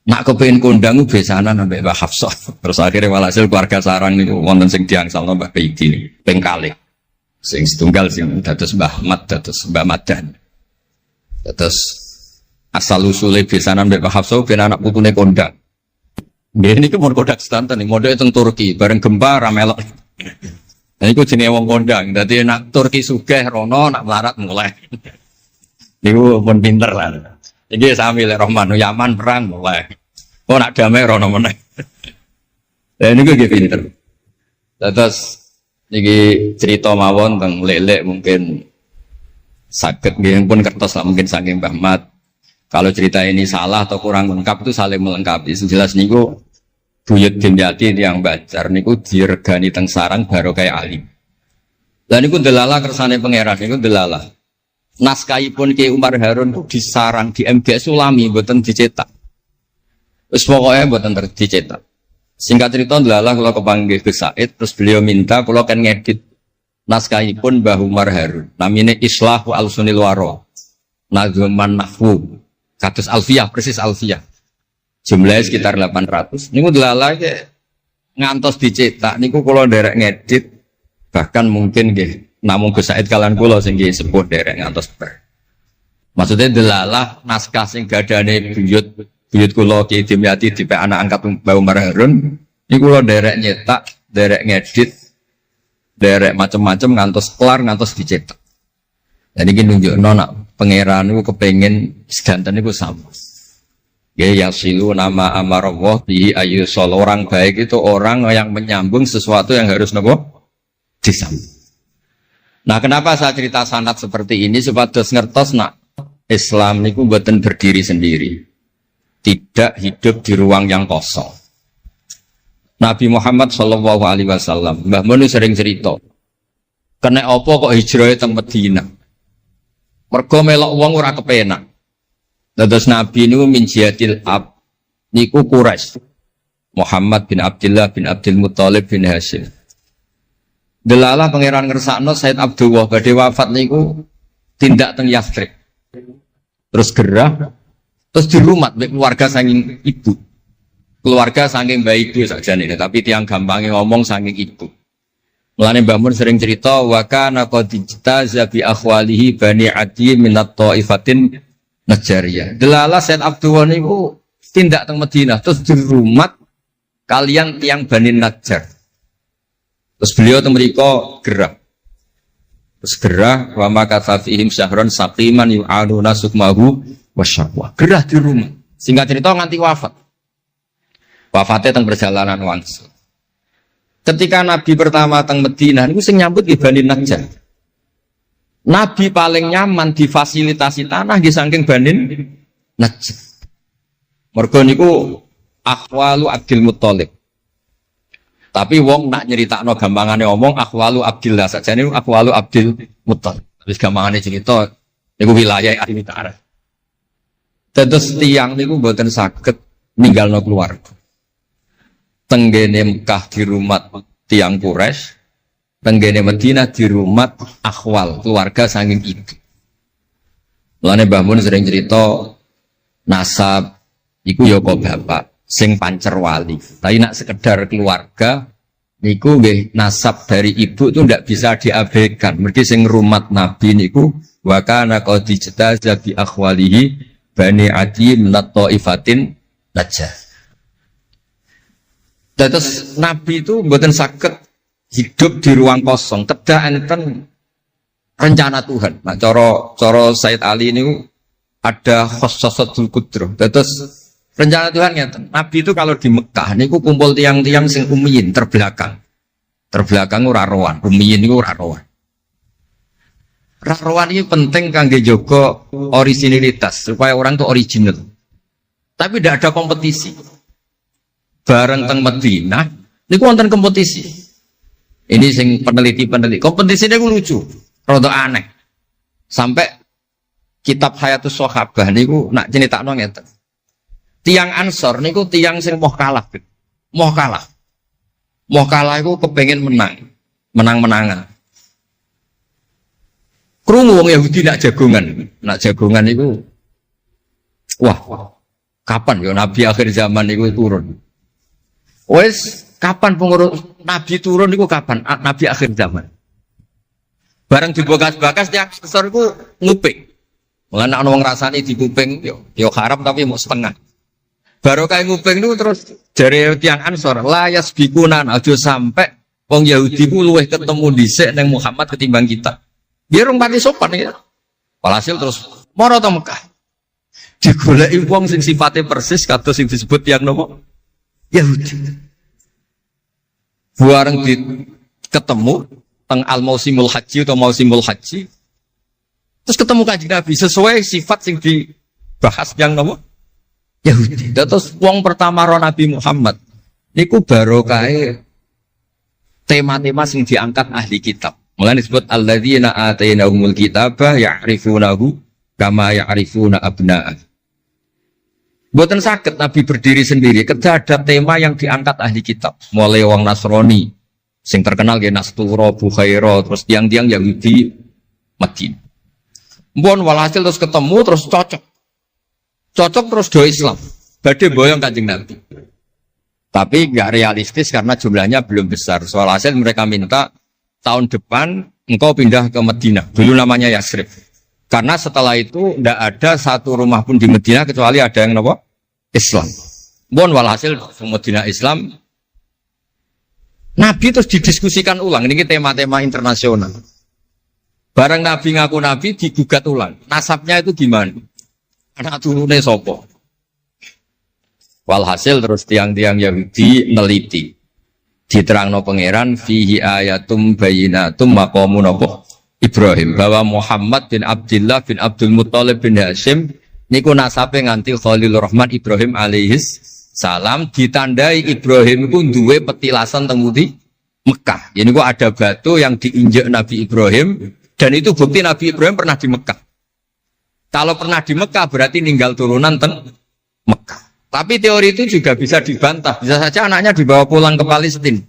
Nak kepengin kondang besanan ambek Mbah Hafsah. Terus akhirnya walhasil keluarga sarang niku wonten sing diangsalno Mbah Baidi ping kalih. Sing setunggal sing dados Mbah Ahmad dados Mbah Madan. Dados asal usule besanan mbek Mbah Hafsah ben anak putune kondang. Nggih niku mun kondang sedanten modhe teng Turki bareng gempa ra melok. Nah niku jenenge wong kondang. Dadi nak Turki sugih rono nak melarat mulai. Niku pun pinter lah. Iki sami lek Rahman Yaman perang mulai. Oh nak damai rono meneh. Lah niku nggih pinter. Terus niki cerita mawon tentang lelek mungkin sakit nggih pun kertas lah mungkin saking Mbah Mat Kalau cerita ini salah atau kurang lengkap itu saling melengkapi. Sejelas niku buyut Dimyati yang Banjar niku diregani teng sarang baru kayak alim. Dan niku delala kersane pangeran niku delala. Naskahipun Ki Umar Harun itu disarang di MGS Sulami mboten dicetak. Wis pokoke mboten dicetak. Singkat cerita delala kula kepanggih Gus Said terus beliau minta kula kan ngedit naskahipun Mbah Umar Harun. Namine Islahu Al-Sunil Waro. Nazuman Nahwu. Kados Alfiyah, persis Alfiyah. Jumlahnya sekitar 800. Niku delala ngantos dicetak niku kula nderek ngedit bahkan mungkin nggih namung Gus Said kalian kula sing nggih sepuh nderek ngantos ber. Maksudnya delala naskah sing gadane buyut kula Ki Dimyati dipek anak angkat Mbah Umar Harun niku kula nderek nyetak, nderek ngedit, nderek macam-macam ngantos kelar ngantos dicetak. Jadi ini nunjukno nak pangeran itu kepengen sedanten itu sama. Ya yasilu nama amarallah bihi ayyusol. Orang baik itu orang yang menyambung sesuatu yang harus nopo disambung. Nah, kenapa saya cerita sanad seperti ini supados ngertos nak Islam niku mboten berdiri sendiri. Tidak hidup di ruang yang kosong. Nabi Muhammad sallallahu alaihi wasallam, Mbah Mun sering cerita. Kena apa kok hijrah teng Madinah? Mergo melok wong ora kepenak. Dados Nabi niku min jihadil ab niku Quraisy. Muhammad bin Abdullah bin Abdul Muthalib bin Hashim. Delalah pangeran ngersakno Said Abdullah badhe wafat niku tindak teng Yathrib. Terus gerah terus dirumat mek keluarga saking ibu. Keluarga saking baik itu sakjane tapi tiang gampangnya ngomong saking ibu. Mulane Mbah Mun sering cerita wa kana qad ijtaza bi akhwalihi bani Adi minat taifatin Najariyah. Delala Said Abdullah niku tindak teng Madinah terus dirumat kalian tiang Bani Najjar. Terus beliau teng mriku gerah. Terus gerah wa makatha fihim syahron saqiman yu'aluna sukmahu wasyaqwa. Gerah di rumah. Singkat cerita nganti wafat. Wafatnya teng perjalanan wangsul. Ketika Nabi pertama teng Madinah niku sing nyambut nggih Bani Najjar. Nabi paling nyaman difasilitasi tanah nggih saking Bani Najjar. Mergo niku akhwalu Abdul Muthalib. Tapi wong nak nyeritakno gampangane omong akhwalu Abdillah sakjane akhwalu Abdul Muthalib. Wis gampangane cerita niku wilayah ahli ta'arif. Terus tiyang niku mboten saged ninggalno keluarga. Tenggene Mekah di rumah tiang Quraisy, tenggene Madinah di rumah akhwal keluarga saking ibu. Mulane Mbah Mun sering cerita nasab iku ya kok bapak sing pancer wali. Tapi nak sekedar keluarga niku nggih nasab dari ibu itu ndak bisa diabaikan. Mergi sing rumat Nabi niku wa kana qad ijtaza bi akhwalihi bani Adi minat taifatin Najjar. Terus Nabi itu mboten saged hidup di ruang kosong. Kedah enten rencana Tuhan. Nah, cara Said Ali ini ada khossasatul qudrah. Terus rencana Tuhan ngeten. Nabi itu kalau di Mekah niku kumpul tiang-tiang sing ummiyin terbelakang. Terbelakang ora rowan, ummiyin niku ora rowan. Rarowan ini penting kangge jaga originalitas supaya orang itu original. Tapi tidak ada kompetisi. Bareng teng Madinah niku wonten kompetisi. Ini sing peneliti kompetisinya ku lucu, rada aneh. Sampai kitab Hayatus Sahabah niku nak ceritakno ngeten. Tiang Ansor niku tiang sing moh kalah. Moh kalah iku kepengin menang-menangan. Krungu wong Yahudi nak jagongan niku wah, kapan ya Nabi akhir zaman niku turun? Wes kapan pengurus Nabi turun niku kapan? Nabi akhir zaman. Bareng dibakas-bakas tiang Ansor iku nguping. Mulane ana wong rasane dikuping yo haram tapi mau setengah. Baru kayak nguping niku terus jare tiang Ansor layas bikunan aja sampai wong Yahudi ku luweh ketemu dhisik ning Muhammad ketimbang kita. Biar orang pati sopan ya. Walhasil terus moro to Mekah. Digoleki wong sing sifatnya persis kados sing disebut tiang nopo? Yahudi. Bareng ketemu teng al-mausimul haji atau mausimul haji. Terus ketemu Kanjeng Nabi sesuai sifat sing bahas yang nopo Yahudi. Terus wong pertama ro Nabi Muhammad niku barokahe tema-tema sing diangkat ahli kitab. Mulane disebut alladzina atainahumul kitaba ya'rifunahu kama ya'rifuna abna'ah. Mboten saged Nabi berdiri sendiri, ketika ada tema yang diangkat ahli kitab. Mulai wong Nasrani sing terkenal nggih Nastura, Bukhaira, terus tiang-tiang Yahudi Madinah. Mbon walhasil terus ketemu terus cocok terus do Islam. Badhe boyong Kanjeng Nabi. Tapi nggak realistis karena jumlahnya belum besar. Soal hasil mereka minta tahun depan engkau pindah ke Madinah. Dulu namanya Yasrib. Karena setelah itu tidak ada satu rumah pun di Madinah kecuali ada yang apa? Islam. Bon walhasil Madinah Islam. Nabi terus didiskusikan ulang. Ini tema-tema internasional. Barang Nabi ngaku Nabi digugat ulang. Nasabnya itu gimana? Anak turunnya sopo. Walhasil terus tiang-tiang Yahudi neliti. Diterangno pangeran fihi ayatum bayinatum maqamun apa? Ibrahim. Bahwa Muhammad bin Abdullah bin Abdul Muttalib bin Hashim niku nasabe nganti Khalilur Rahman Ibrahim alaihis salam, ditandai Ibrahim itu duwe petilasan temudi Mekah. Ini kok ada batu yang diinjak Nabi Ibrahim dan itu bukti Nabi Ibrahim pernah di Mekah. Kalau pernah di Mekah berarti ninggal turunan teng Mekah. Tapi teori itu juga bisa dibantah. Bisa saja anaknya dibawa pulang ke Palestina.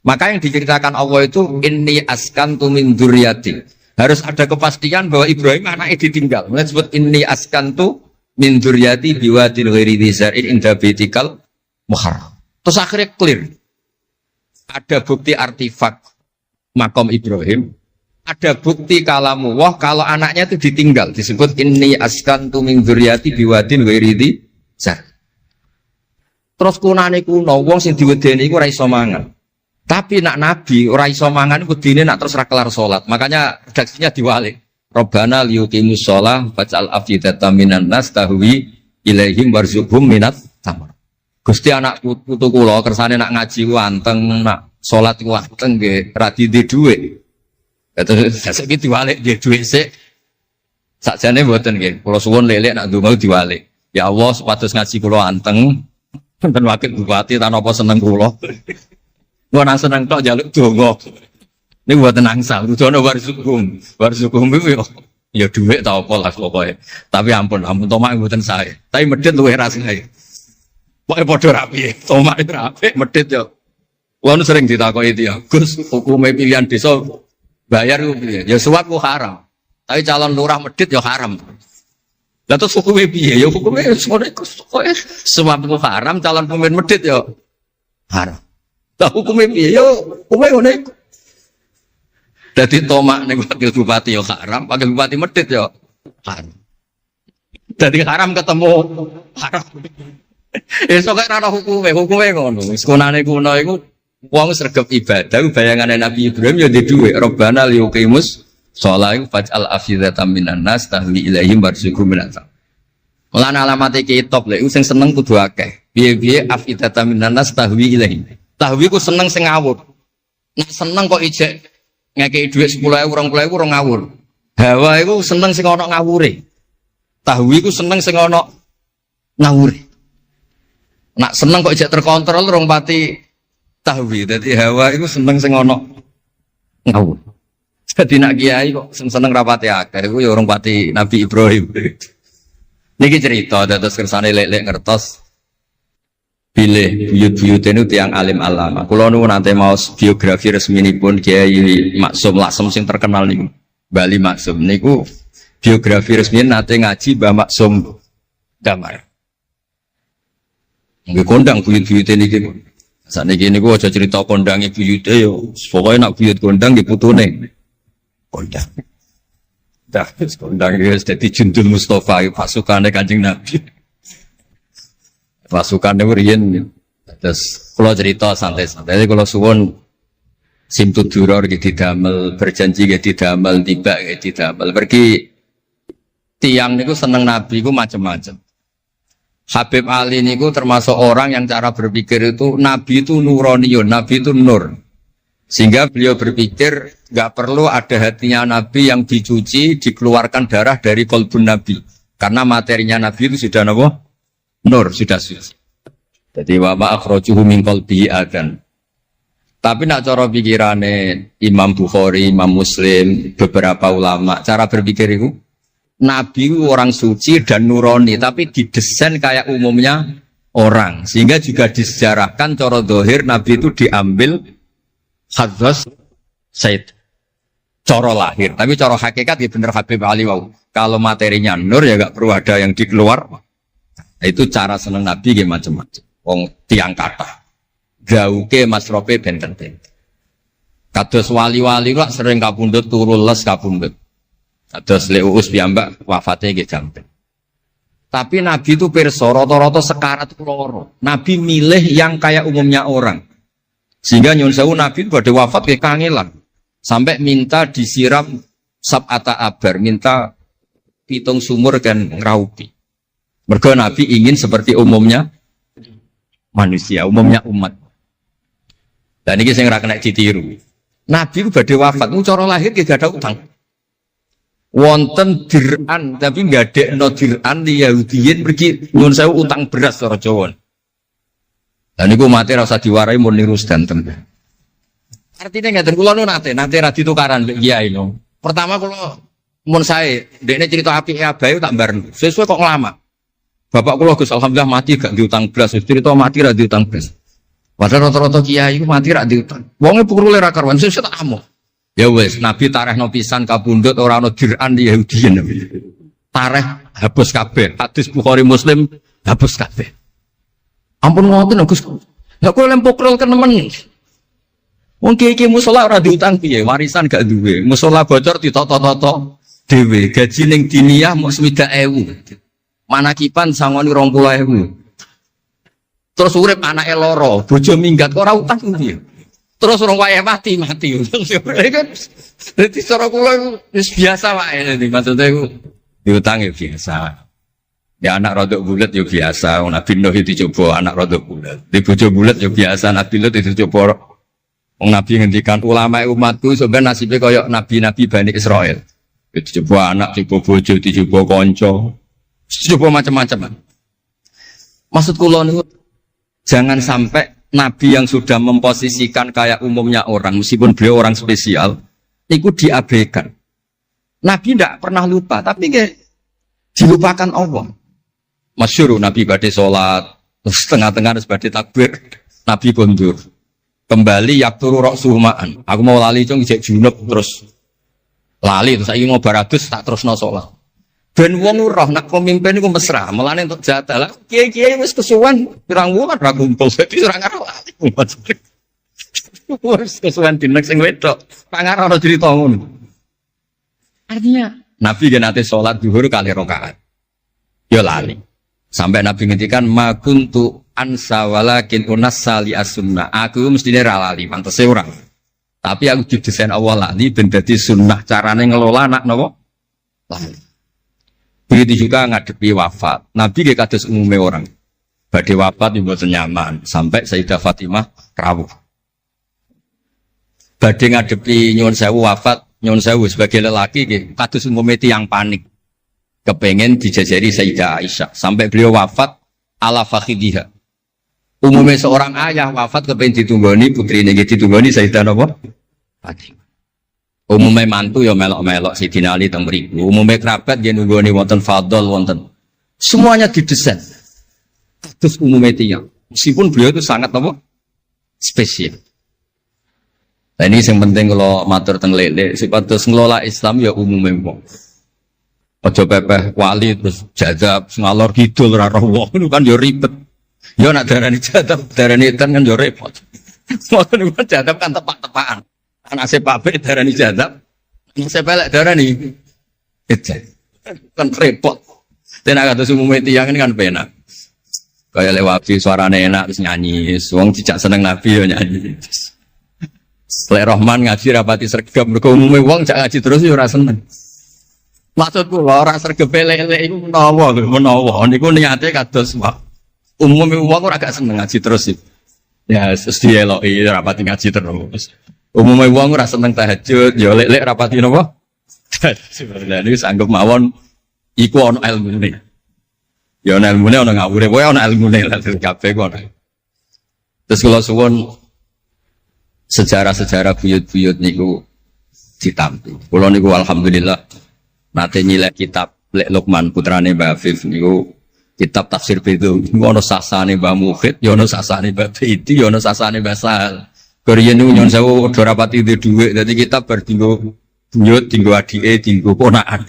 Maka yang diceritakan Allah itu inni askantu min dzurriyyati. Harus ada kepastian bahwa Ibrahim anaknya ditinggal. Mulai disebut inni askantu min dzurriyyati biwadin ghairi dzi zar'in inda baitikal muharram. Terus akhirnya clear. Ada bukti artefak makom Ibrahim. Ada bukti kalamullah kalau anaknya itu ditinggal. Disebut inni askantu min dzurriyyati biwadin ghairi dzi zar'in. Terus kunane kuno wong sing diwedeni iku ora iso mangan. Tapi nak nabi ora iso mangan wedine nak terus ra kelar salat. Makanya redaksinya diwalik. Rabbana liyuqimus shalah faj'al afidatan minan nas tahwi ilaihim warzuqhum minat tamar. Gusti anak putu kula kersane nak ngaji ku anteng, nak salat ku anteng nggih ra di dhuwit. Terus saiki diwalik di dhuwit sik. Sakjane mboten nggih. Kula suwun lelek nak ndonga diwalik. Ya Allah supados ngaji kula anteng. Wonten wakil bupati tan apa seneng kula. Gua nang seneng tok njaluk donga. Niku mboten angsal, rudono warzuqhum. Warzuqhum iku ya dhuwit ta apa lah pokoke. Tapi ampun tomak mboten sae. Tapi medhit luwih rasane. Pokoke padha rapi. Tomak itu rapi, medhit yo. Wong sering ditakoki dia, Gus, hukume pilihan desa bayar ku piye? Ya suap ku haram. Tapi calon lurah medhit ya haram. Lah terus hukumnya piye? Ya hukumnya sore suap ku haram, calon pemimpin medhit ya haram. Lah hukumnya piye? Ya hukumnya ngono iku. Dadi tomak ning wakil bupati ya haram, wakil bupati medhit ya haram. Dadi haram ketemu haram. Esuk kok ora hukume ngono. Wis kunane kuno iku wong sregep ibadah bayangane Nabi Ibrahim ya ndek dhuwit. Rabbana liyuqimus shalah faj'al afidatan minan nas tahwi ilaihim warzuqhum minat. Lan alamate kitab lek sing seneng kudu akeh. Piye-piye afidatan minan nas tahwi ilaihim. Tahwi ku seneng sing ngawur. Nek seneng kok ijek ngekeki dhuwit 10.000 20.000 ora ngawur. Hawa iku seneng sing ana ngawure. Tahwi ku seneng sing ana ngawure. Nak seneng kok ijek terkontrol rong pati tahwi. Dadi hawa iku seneng sing ana ngawur. Dadi nak kiai kok seneng rapati akeh iku ya urung pati Nabi Ibrahim. Niki cerita dados kersane lek-lek ngertos bilih buyut-buyut itu tiang alim alama. Kula nu nate maos biografi resminipun Kiai Maksum Lasem sing terkenal niku. Bali Maksum niku biografi resmi nate ngaji Mbah Maksum Damar. Nggih kondang buyut-buyut niki. Sakniki niku aja cerita kondange buyute yo. Pokoke nak buyut kondang nggih putune. Kondang. Dah kondang iki dadi Jundul Mustafa pasukane Kanjeng Nabi. Pasukan itu riyen terus kalau cerita santai-santai kalau suwon simtu duror gitu didamel berjanji gitu didamel tiba gitu didamel pergi tiang niku seneng Nabi ku macam-macam. Habib Ali niku termasuk orang yang cara berpikir itu Nabi itu nuroniyun, Nabi itu nur. Sehingga beliau berpikir nggak perlu ada hatinya Nabi yang dicuci, dikeluarkan darah dari kolbun Nabi. Karena materinya Nabi itu sudah apa? Nur, sudah suci. Jadi wa ma akhrajuhu min qalbihi adan. Tapi nak cara pikirane Imam Bukhari, Imam Muslim, beberapa ulama, cara berpikir itu Nabi orang suci dan nurani, tapi didesain kayak umumnya orang. Sehingga juga disejarahkan cara dohir Nabi itu diambil hadzos Said. Cara lahir, tapi cara hakikat ya bener Habib Ali wau. Kalau materinya nur ya gak perlu ada yang dikeluar. Itu cara seneng Nabi ya macam-macam. Wong tiang kata, gauke masrope benten-benten. Kados wali-wali lah sering kapundhut turu les kapundhut. Kados Leuus piyambak wafatnya nggih jampen. Tapi Nabi itu pirsa rata-rata sekarat loro. Nabi milih yang kayak umumnya orang. Sehingga nyun sewu Nabi pada wafat kayak kangelan. Sampai minta disiram sab'ata abar, minta pitung sumur kan ngeraupi. Mergo Nabi ingin seperti umumnya manusia, umumnya umat. Dan ini saya nggak kena ditiru. Nabi itu pada wafat, cara lahir gak ada utang. Wonten dir'an, tapi nggak ada no dir'an di Yahudiyin pergi nyun sewu utang beras cara Jawa. Dan itu mati rasa diwarai mau niru sedanten. Artinya nggak terkulo nate radi tukaran kiai no. Pertama kalau mun saya, dekne cerita api abayu tak bareng. Sesuai kok ngelama. Bapak kulo Gus alhamdulillah mati gak diutang belas. Cerita mati ra diutang belas. Padahal rata-rata kiai itu mati ra diutang. Wonge pukul ra karuan sesuai tak amo. Ya wes, Nabi tarehno pisan kabundut ora ana dir'an di Yahudiyin. Tareh hapus kabeh. Hadis Bukhari Muslim hapus kabeh. Ampun ngoten Gus. Lah kowe lempok rol kenemen. Wong kiai musola ora diutang piye, warisan gak duwe. Musola bocor ditoto-toto dhewe, gaji ning diniyah mok 60.000. Manakipan sangoni 20.000. Terus urip anake loro, bojo minggat kok ora utang piye. Terus orang wae mati. Dadi cara kula wis biasa wae maksudnya diutang ya biasa. Ya anak rodok bulat ya biasa, Nabi Nuh itu coba anak rodok bulat. Di bojo bulat ya biasa, Nabi Nuh itu coba. Wong Nabi ngendikan ulama umatku sebenarnya nasibnya kayak nabi-nabi Bani Israel. Itu coba anak, coba bojo, coba konco, coba macam-macam. Maksud kula niku jangan sampai nabi yang sudah memposisikan kayak umumnya orang, meskipun beliau orang spesial, itu diabaikan. Nabi tidak pernah lupa, tapi dilupakan Allah. Masyhur Nabi badhe salat, terus tengah-tengah harus badhe takbir, Nabi kondur. Kembali yakturu roksuhumaan. Aku mau lali cung ijek junub terus lali terus saya mau baratus tak terus no sholat. Ben wong roh nak pemimpin itu mesra. Melane untuk jatah lah. Kiai wis kesuwan pirang wulan ra kumpul. Dadi ora ngarep lali. Wis kesuwan dinek sing wedok. Pangar ora cerita ngono. Artinya Nabi gen ate sholat zuhur kali rakaat. Ya lali. Sampai Nabi ngendikan ma kuntu ansa walakin unassa li as-sunnah. Aku mestine ra lali, pantese ora. Tapi aku didesain Allah lali ben dadi sunnah carane ngelola anak napa? Lali. Begitu juga ngadepi wafat. Nabi nggih kados umume orang. Badhe wafat yo mboten nyaman sampai Sayyidah Fatimah rawuh. Badhe ngadepi nyuwun sewu wafat, nyuwun sewu sebagai lelaki nggih kados umume tiyang panik. Kepengen dijajari Sayyidah Aisyah sampai beliau wafat ala fakhidiha. Umumnya seorang ayah wafat kepengen ditunggoni putrinya ditunggoni Sayyidah napa? Fatimah. Umumnya mantu ya melok-melok Sayyidina Ali teng mriku. Umumnya kerabat nggih nunggoni wonten fadl wonten. Semuanya didesain. Terus umumnya tiyang. Meskipun beliau itu sangat apa? Spesial. Nah ini yang penting kalau matur teng lele sipatus ngelola Islam ya umumnya wong. Aja pepeh wali terus jadab ngalor kidul ora roh wong kan yo ribet. Yo nak darani jadab, darani edan kan yo repot. Ngoten niku jadab kan tepak-tepakan. Anak sepape darani jadab, anak sepelek darani edan. Kan repot. Tenan kados umume tiyang kan penak. Kaya lewati suarane enak terus nyanyi, wong dijak seneng Nabi yo nyanyi. Lek Rahman ngaji rapati sregep mergo umume wong jak ngaji terus yo ora seneng. Maksudku ora sregep lele iku menawa niku niate kados umume wong ora gak seneng ngaji terus iki. Ya wis dieloki rapati ngaji terus. Umume wong ora seneng tahajud, ya lek rapati napa? Sebenarnya niku sanggup mawon Iku ono ilmune. Ya ono ilmune ono ngawure, wae ono ilmune lah kabeh ku ono. Terus kula suwun sejarah-sejarah buyut-buyut niku ditampi. Kula niku alhamdulillah nate nyilek kitab Lek Lukman putrane Mbah Afif niku kitab tafsir itu ono sasane Mbah Mukhid, ya ono sasane Mbah Baiti, ya ono sasane Mbah Sahal. Koriyen niku nyon sewu ora rapati dhuwit, dadi kitab bar dinggo buyut, dinggo adike, dinggo ponakan.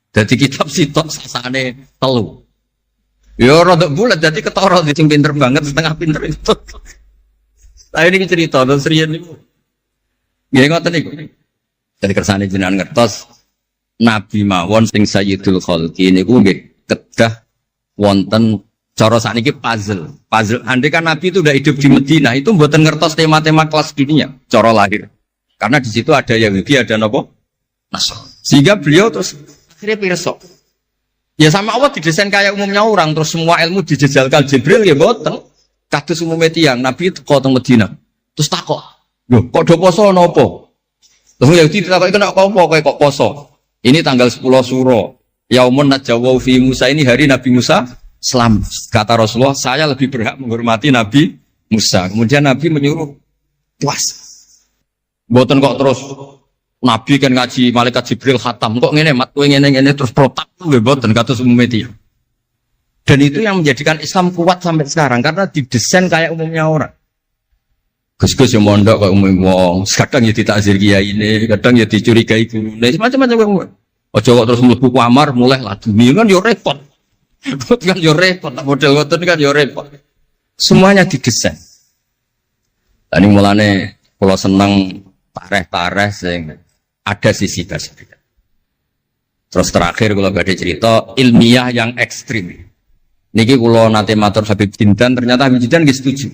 Dadi kitab sitok sasane telu. Ya rada bulat dadi ketara sing pinter banget setengah pinter itu. Lah ini cerita terus riyen niku. Nggih ngoten niku. Dadi kersane jenengan ngertos Nabi mawon sing Sayyidul Khalqi niku nggih kedah wonten cara sakniki puzzle. Puzzle andai kan Nabi itu udah hidup di Madinah itu mboten ngertos tema-tema kelas gininya cara lahir. Karena di situ ada Yahudi, ada napa? Nasrani. Sehingga beliau terus akhirnya pirsa. Ya sama Allah didesain kayak umumnya orang terus semua ilmu dijejalkan Jibril ya mboten. Kados umumnya tiyang Nabi itu kok teng Madinah. Terus takok, "Lho, kok do poso napa?" Terus Yahudi ditakoki kena apa kok poso? Ini tanggal 10 Suro. Yaumun najawau fi Musa, ini hari Nabi Musa selamat. Kata Rasulullah, saya lebih berhak menghormati Nabi Musa. Kemudian Nabi menyuruh puasa. Mboten kok terus Nabi kan ngaji malaikat Jibril khatam kok ngene mat kowe ngene terus protap nggih mboten kados umume tiyang. Dan itu yang menjadikan Islam kuat sampai sekarang karena didesain kayak umumnya orang. Gus-gus yang mondok kok umum wong, kadang ya ditakzir kiai ini, kadang ya dicurigai gurune, macam-macam wong. Aja kok terus mlebu kamar mulai laduni kan yo repot. Kan yo repot, model ngoten kan yo repot. Semuanya didesain. Tadi mulane kula seneng pareh-pareh sing ada sisi tersebut. Terus terakhir kalau badhe cerita ilmiah yang ekstrim. Niki kula nate matur Habib Jindan, ternyata Habib Jindan nggih setuju.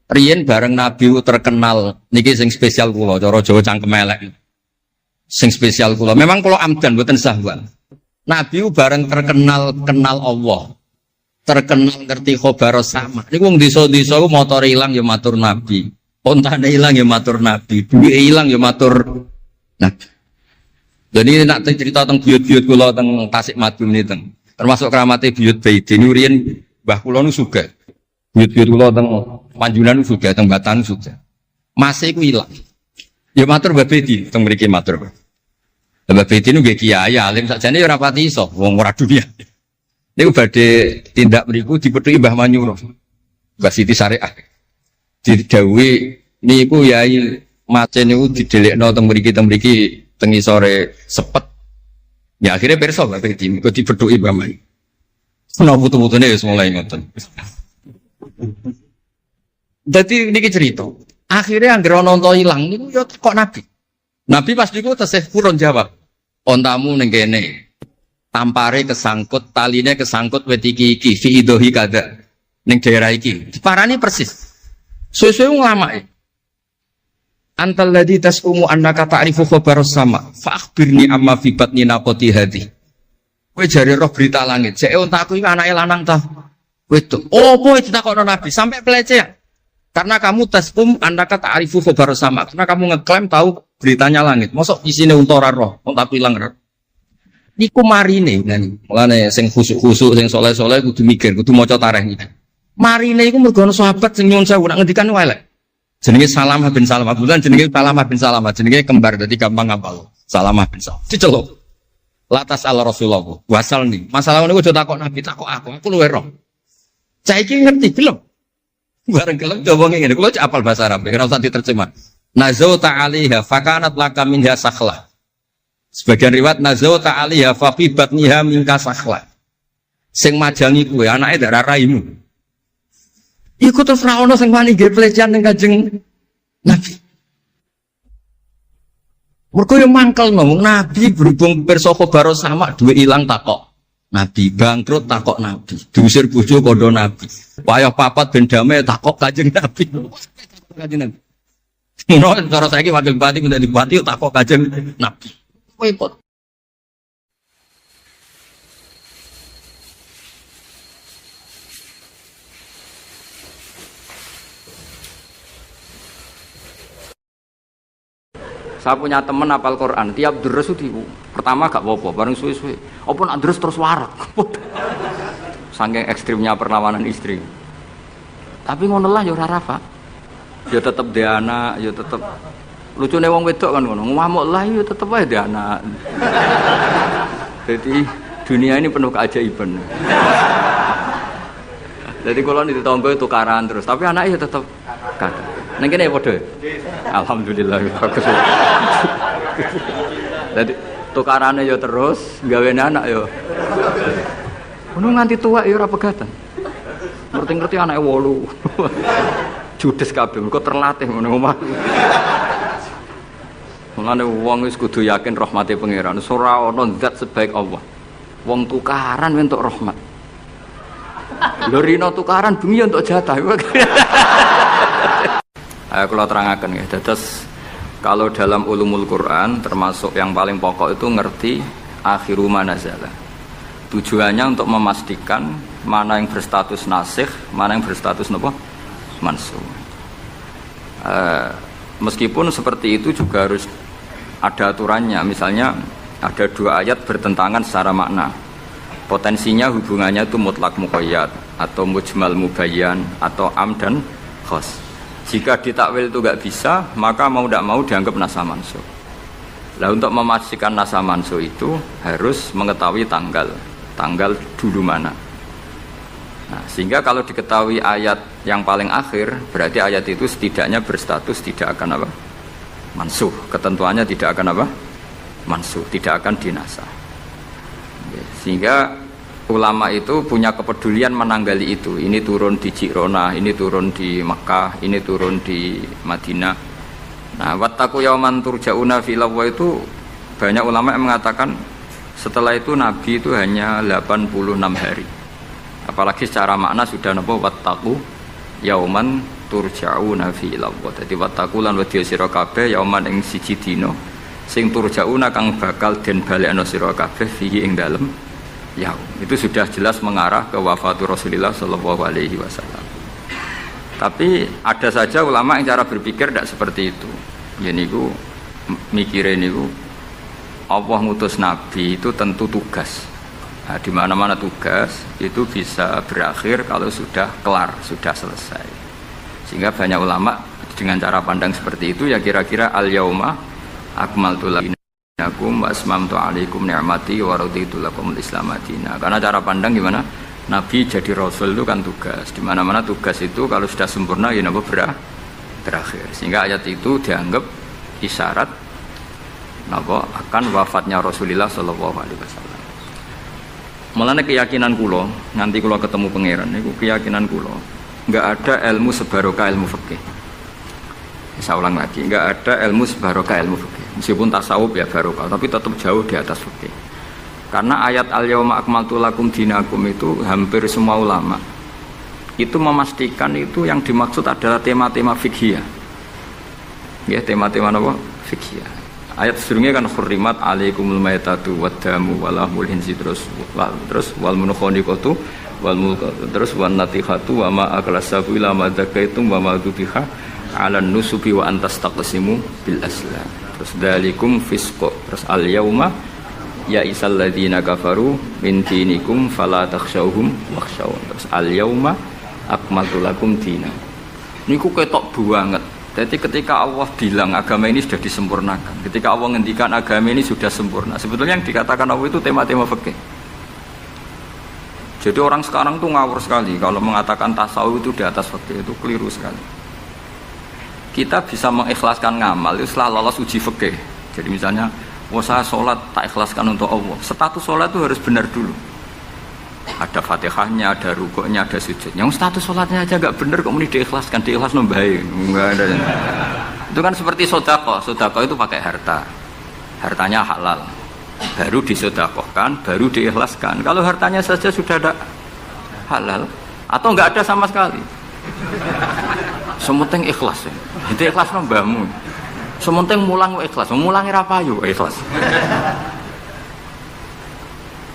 Riyen bareng Nabi terkenal niki sing spesial kula cara Jawa cangkem elek. Sing spesial kula. Memang kula amdan mboten sahwan. Nabi bareng terkenal kenal Allah. Terkenal ngerti khobar sama. Niku wong desa-desa ku motor ilang ya matur Nabi. Ontane ilang ya matur Nabi. Duwe ilang ya matur Nabi. Jadi nak cerita tentang buyut-buyut kula teng Tasikmalaya niki termasuk keramate buyut Baiti niku riyen mbah kula nu sugih. Buyut-buyut kula teng Panjunan sugih, teng Batan sugih. Masih iku ilang. Ya matur Mbah Baiti teng mriki matur. Mbah Baiti niku nggih kiai alim sakjane ora pati iso wong ora dunia. Niku badhe tindak mriku dipethuki Mbah Manyuro. Mbah Siti Syariah. Didhawuhi niku yai macen niku didelekno teng mriki teng isore sepet. Ya akhirnya pirsa Mbah Baiti niku dipethuki Mbah Manyuro. Ana putu-putune wis mulai ngoten. Dadi niki cerita. Akhirnya anggere ana unta ilang niku ya kok Nabi. Nabi pas niku tesih purun jawab. Ontamu ning kene. Tampare kesangkut, taline kesangkut wit iki fi idohi kada ning daerah iki. Diparani persis. Suwe-suwe nglamake. Antal ladzi tasumu annaka ta'rifu khabar sama. Fa akhbirni amma fi batni naqati hadhi. Kowe jare roh berita langit. Jek ontaku iki anake lanang ta. Wedok. Opo ditakokno Nabi sampai pelecehan. Karena kamu tasum annaka ta'rifu khabar sama. Karena kamu ngeklaim tahu beritanya langit. Mosok isine unta ora roh, ontaku ilang roh. Niku marine ngene. Mulane sing khusuk-khusuk sing saleh-saleh kudu mikir, kudu maca tarikh iki. Marine iku mergo ana sahabat sing nyuwun sewu nak ngendikan elek. Jenenge Salamah bin Salamah. Bulan jenenge Salamah bin Salamah. Jenenge kembar dadi gampang ngapal. Salamah bin Salamah. Diceluk. Latas ala Rasulullah. Wasal nih. Masalah niku aja takok Nabi, takok aku. Aku luwe roh. Saiki ngerti gelem. Bareng gelem coba ngene. Kulo apal bahasa Arab, ora usah diterjemah. Nazauta 'alaiha fakanat laka minha sakhla. Sebagian riwayat nazauta 'alaiha faqibatniha minka sakhla. Sing majangi kuwe anake darah raimu. Iku terus ra ono sing wani nggih pelecehan ning Kanjeng Nabi. Mergo yo mangkel ngomong Nabi berhubung pirsa khabar sama duwe ilang takok. Nabi bangkrut takok Nabi, diusir bojo kondo Nabi. Wayah papat ben damai takok Kanjeng Nabi. Kanjeng Nabi. Ngono cara saiki wakil bupati menjadi bupati takok Kanjeng Nabi. Repot. Saya punya teman hafal Quran, tiap deres itu Pertama gak apa-apa, bareng suwe-suwe. Apa nak terus warak. Saking ekstrimnya perlawanan istri. Tapi ngono lah ya ora rafa. Ya tetep dia anak, ya tetep lucune wong wedok kan ngono. Ngamuk lah ya tetep ae dia anak. Jadi dunia ini penuh keajaiban. Jadi kalau di tonggo tukaran terus, tapi anaknya tetap kata. Neng kene padha. Alhamdulillah bagus. Jadi tukarannya ya terus, gawe anak ya. Ngono nganti tua ya ora pegatan. Ngerti-ngerti anake 8. Judes kabeh, mergo terlatih ngono omah. Mulane wong wis kudu yakin rahmate pangeran. Ora ana zat sebaik Allah. Wong tukaran entuk rahmat. Lho rino tukaran bengi untuk jatah. Ayo kalau terangkan ya. Dados kalau dalam ulumul Quran termasuk yang paling pokok itu ngerti akhiru manazala. Tujuannya untuk memastikan mana yang berstatus nasikh, mana yang berstatus napa? Mansukh. Meskipun seperti itu juga harus ada aturannya. Misalnya ada 2 ayat bertentangan secara makna. Potensinya hubungannya itu mutlak muqayyad atau mujmal mubayyan atau am dan khas. Jika ditakwil itu nggak bisa, maka mau tidak mau dianggap nasa mansukh. Nah, untuk memastikan nasa mansukh itu harus mengetahui tanggal dulu mana. Nah, sehingga kalau diketahui ayat yang paling akhir, berarti ayat itu setidaknya berstatus tidak akan apa? Mansukh. Ketentuannya tidak akan apa? Mansukh, tidak akan dinasah. Sehingga ulama itu punya kepedulian menanggali itu. Ini turun di Jirona, ini turun di Makkah, ini turun di Madinah. Nah, wattaqu yauman turja'una fi illallah itu banyak ulama yang mengatakan setelah itu Nabi itu hanya 86 hari. Apalagi secara makna sudah napa wattaqu yauman turja'una fi illallah. Jadi wattaqu lan wedya sira kabeh yauman ing siji dina sing turja'una kang bakal den balekno sira kabeh fihi ing dalem yaum. Itu sudah jelas mengarah ke wafatul Rasulullah sallallahu alaihi wasallam. Tapi ada saja ulama yang cara berpikir tidak seperti itu. Ya niku mikire niku Allah ngutus nabi itu tentu tugas. Nah, di mana-mana tugas itu bisa berakhir kalau sudah kelar, sudah selesai. Sehingga banyak ulama dengan cara pandang seperti itu ya kira-kira al-yauma akmaltu lakum wa asmamtu alaikum ni'mati wa raditu lakumul Islam madina. Karena cara pandang gimana? Nabi jadi rasul itu kan tugas. Di mana-mana tugas itu kalau sudah sempurna ya napa berakhir. Sehingga ayat itu dianggap isyarat napa akan wafatnya Rasulullah sallallahu alaihi wasallam. Mulane keyakinan kula, nanti kula ketemu pangeran niku keyakinan kula, enggak ada ilmu sebarokah ilmu fikih. Saya ulang lagi, enggak ada ilmu sebarokah ilmu fikih. Meskipun tasawuf ya barokah, tapi tetap jauh di atas fikih. Karena ayat al-yauma akmaltu lakum dinakum itu hampir semua ulama itu memastikan itu yang dimaksud adalah tema-tema fikih. Ya, tema-tema apa? Fikih. Ayat sebelumnya kan hurrimat alaikumul maitatu waddamu walahmul hinsi terus wal munkhaniqatu wal mulqatu terus wan natihatu wa ma aklasabu ila ma zakaitum wa ma dubiha 'alan nusubi wa antas taqsimu bil aslam. Terus dalikum fisq. Terus al yauma ya isal ladzina kafaru min dinikum fala takhshawhum wakhshawun. Terus al yauma akmaltu lakum dinakum. Niku ketok banget. Jadi ketika Allah bilang agama ini sudah disempurnakan, ketika Allah ngendikan agama ini sudah sempurna, sebetulnya yang dikatakan Allah itu tema-tema fikih. Jadi orang sekarang tuh ngawur sekali kalau mengatakan tasawuf itu di atas fikih, itu keliru sekali. Kita bisa mengikhlaskan ngamal itu setelah lolos uji fikih. Jadi misalnya, saya sholat tak ikhlaskan untuk Allah. Status sholat itu harus benar dulu. Ada fatihahnya, ada rukuknya, ada sujudnya. Yang status sholatnya aja gak bener kok mesti diikhlaskan, diikhlaskan baik. Enggak ada. Itu kan seperti sedekah. Sedekah itu pakai harta. Hartanya halal. Baru disedekahkan, baru diikhlaskan. Kalau hartanya saja sudah ada halal atau enggak ada sama sekali. Sementing ikhlas. Itu ikhlas mbahmu. Sementing mulang ikhlas. Mulangi ra payu ikhlas.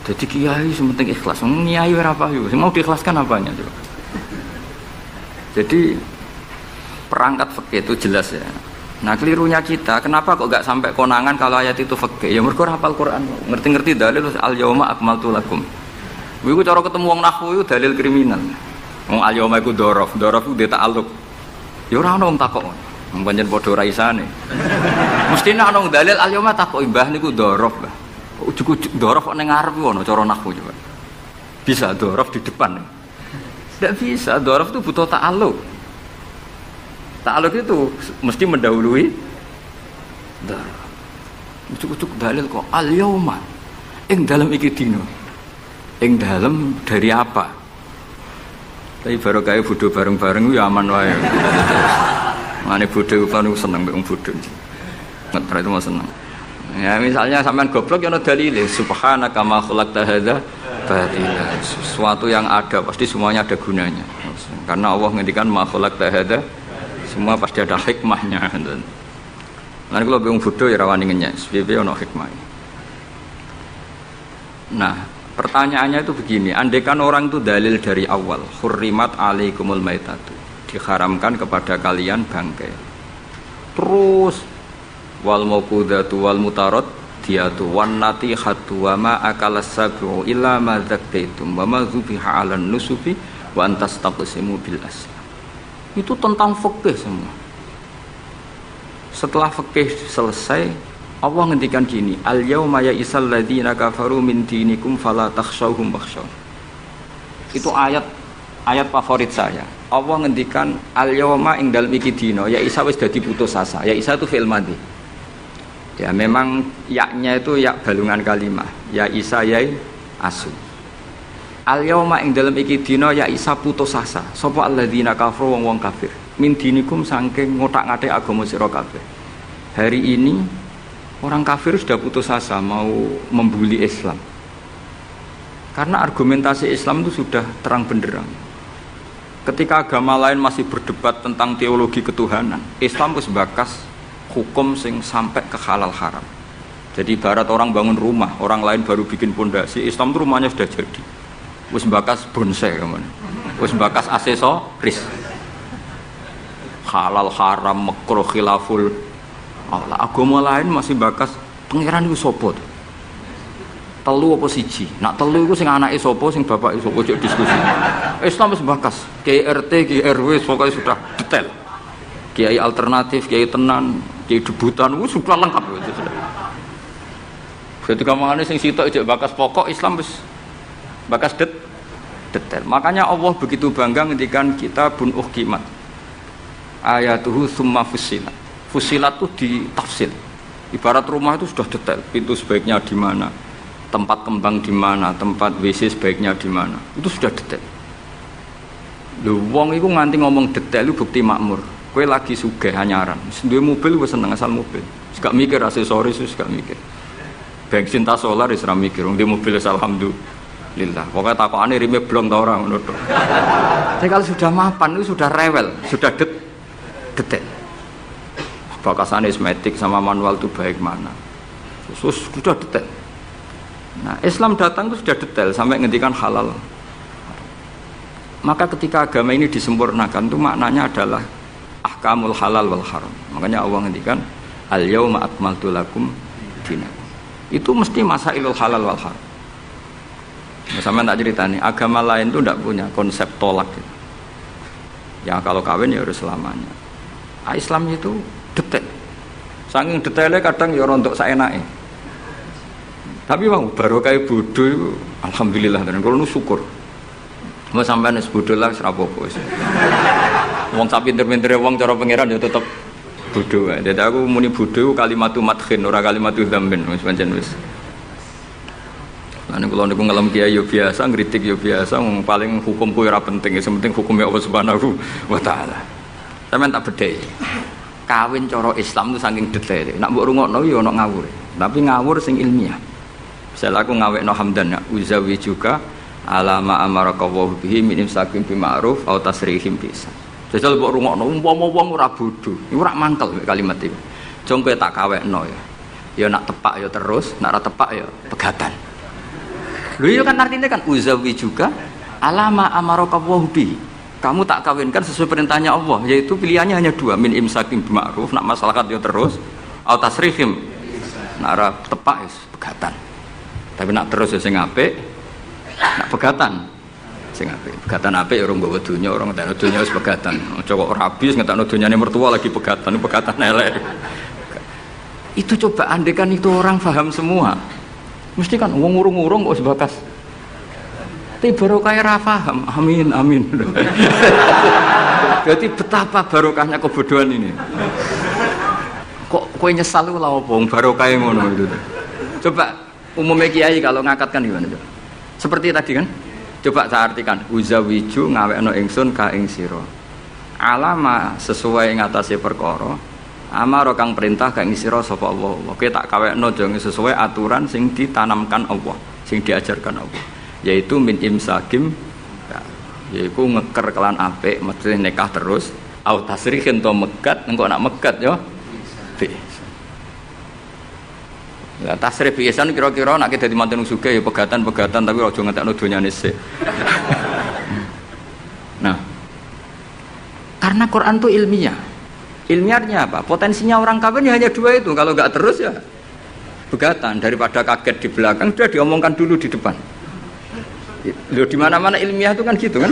Jadi kiai sementing ikhlas, kiai ora payu, mau diikhlaskan apanya coba. Jadi perangkat fikih itu jelas ya. Nah kelirunya kita, kenapa kok gak sampai konangan kalau ayat itu fikih? Ya mergo hafal Quran, ngerti-ngerti dalil al yauma akmaltu lakum. Iku cara ketemu wong nahwu iku dalil kriminal. Wong al yauma iku dzaraf iku ta'alluq. Ya ora ono wong takok. Wong pancen padha ora isane. Mestine ana wong dalil al yauma takok mbah niku dzaraf, Mbah. Ujug-ujug dzaraf kok ning ngarep ono cara nahwu coba. Bisa dzaraf di depan. Tidak bisa, dzaraf itu butuh ta'alluq. Ta'aluk itu mesti mendahului dzaraf. Ucuk-ucuk dalil kok al-yauma ing dalem iki dina. Ing dalem dari apa? Tapi baru kaya bodho bareng-bareng ya aman wae. Mane bodho kan seneng mbek wong bodho. Ngetra itu mau seneng. Ya misalnya sampean goblok ya ana dalile subhanaka ma khalaqta hadza batila. Sesuatu yang ada pasti semuanya ada gunanya. Karena Allah ngendikan ma khalaqta hadza semua pasti ada hikmahnya. Nanti kalau bingung bodoh ya rawani ngenyek, SPP ono hikmah. Nah, pertanyaannya itu begini, andaikan orang itu dalil dari awal, hurrimat alaikumul maitatu, diharamkan kepada kalian bangkai. Terus wal mauqudatu wal mutarad diatu wan natihatu wa ma akalas sabu illa ma zakkaitum wa ma zubiha 'alan nusubi wa antas taqsimu bil asl. Itu tentang fikih semua. Setelah fikih selesai, Allah ngendikan gini, al yauma ya'isal ladzina kafaru min dinikum fala takhshawhum wakhshaw. Itu ayat favorit saya. Allah ngendikan al yauma ing dalem iki dina, ya isa wis dadi putus asa. Ya isa itu fi'il madhi. Ya memang yaknya itu yak balungan kalimah. Ya isa yai asu. Al yauma ing dalem iki dina ya isa putus asa. Sapa alladzina kafaru wong kafir. Min dinikum saking ngotak-ngatik agama sira kabeh. Hari ini orang kafir sudah putus asa mau membuli Islam. Karena argumentasi Islam itu sudah terang benderang. Ketika agama lain masih berdebat tentang teologi ketuhanan, Islam wis bakas hukum sing sampai ke halal haram. Jadi ibarat orang bangun rumah, orang lain baru bikin pondasi, Islam itu rumahnya sudah jadi. Wis bakas bonsai kemana? Wis bakas aksesoris. Halal haram makruh khilaful. Allah agama lain masih bakas pangeran iku sapa? Telu apa siji? Nak telu iku sing anake sapa, sing bapake sapa, ojo diskusi. Islam wis bakas. Kiai RT, Kiai RW pokoknya sudah detail. Kiai alternatif, Kiai tenan, Kiai debutan wis sudah lengkap itu sudah. Ketika mangane sing sitok ijek bakas pokok Islam wis bakas detail. Makanya Allah begitu bangga ngendikan kitabun uhkimat ayatuhu summa fussilat. Fussilat itu ditafsir. Ibarat rumah itu sudah detail, pintu sebaiknya di mana, tempat kembang di mana, tempat WC sebaiknya di mana. Itu sudah detail. Lho wong iku nganti ngomong detail itu bukti makmur. Kowe lagi sugih anyaran, duwe mobil wis seneng asal mobil. Wis gak mikir aksesoris, wis gak mikir. Bensin tas solar wis ra mikir, wong di mobil wis alhamdulillah. Pokoknya takokane rime blong ta ora ngono tok. Tapi kalau sudah mapan itu sudah rewel, sudah detail. Bakasan esmetik sama manual itu baik mana. Sudah detail. Nah, Islam datang itu sudah detail sampai ngendikan halal. Maka ketika agama ini disempurnakan itu maknanya adalah ahkamul halal wal haram. Makanya Allah ngendikan al yauma akmaltu lakum dinakum. Itu mesti masailul halal wal haram. Sama tak cerita nih, agama lain itu tidak punya konsep tolak gitu. Ya kalau kawin ya harus selamanya. Islam itu detail. Saking detailnya kadang ya rontok saenake. Tapi bang baru kayak bodoh itu, alhamdulillah dan kalau nu syukur. Mau sampai nes bodoh lah serapopo. Wong sapi pinter-pinter wong cara pangeran ya tetap bodoh. Jadi aku muni bodoh kalimatu madkhin ora kalimatu dzambin wis pancen wis. Ane kalau niku ngelam kiai yo biasa, ngritik yo biasa, paling hukumku ora penting, yang penting hukumnya Allah Subhanahu wa taala. Sampeyan tak bedhei. Kawin cara Islam itu saking detail. Nak mbok rungokno yo ana ngawur. Tapi ngawur sing ilmiah. Misal aku ngawekno hamdan ya, uzawi juga alama amaraka wa bihi min imsakin bi ma'ruf au tasrihim bi ihsan. Jajal mbok rungokno umpama wong ora bodho, iku ora mangkel kalimat iki. Jong kowe tak kawekno ya. Ya nak tepak ya terus, nak ora tepak ya pegatan. Lho iya kan artinya kan uzawi juga alama amaraka wa bihi. kamu tak kawinkan sesuai perintahnya Allah, yaitu pilihannya hanya dua, min imsakim bima'ruf, nak masyarakat yo terus, au tasrihim, nak ora tepak wis pegatan. Tapi nak terus ya sing apik, nak pegatan sing apik. Pegatan apik ya ora nggawa donya, ora ngetekno donya wis pegatan. Aja kok rabi wis ngetekno donyane mertua lagi pegatan elek. Itu coba andekan itu orang paham semua. Mesti kan wong urung-urung kok sebatas. Tapi barokah ra paham. Amin amin. Berarti betapa barokahnya kebodohan ini. Kok kowe nyesal lho apa wong barokah ngono itu. Coba umumnya kiai kalau ngakatkan gimana coba? Seperti tadi kan? Coba saya artikan, uzawiju ngawekno ingsun ka ing sira. Alama sesuai ngatasi perkara. Amar kang perintah ka ing sira sapa Allah. Oke tak kawekno jange sesuai aturan sing ditanamkan Allah, sing diajarkan Allah. Yaitu min imsakim, yaitu ngeker kelan apik, mesti nikah terus. Au tasrihin to megat, engko nak megat yo. Ya tasrih biasan kira-kira nek dadi manten sugih ya pegatan-pegatan tapi aja ngetekno donyane sik. Nah. Karena Quran itu ilmiah. Ilmiahnya apa? Potensinya orang kawin ya hanya dua itu. Kalau enggak terus ya pegatan, daripada kaget di belakang sudah diomongkan dulu di depan. Loh di mana-mana ilmiah itu kan gitu kan?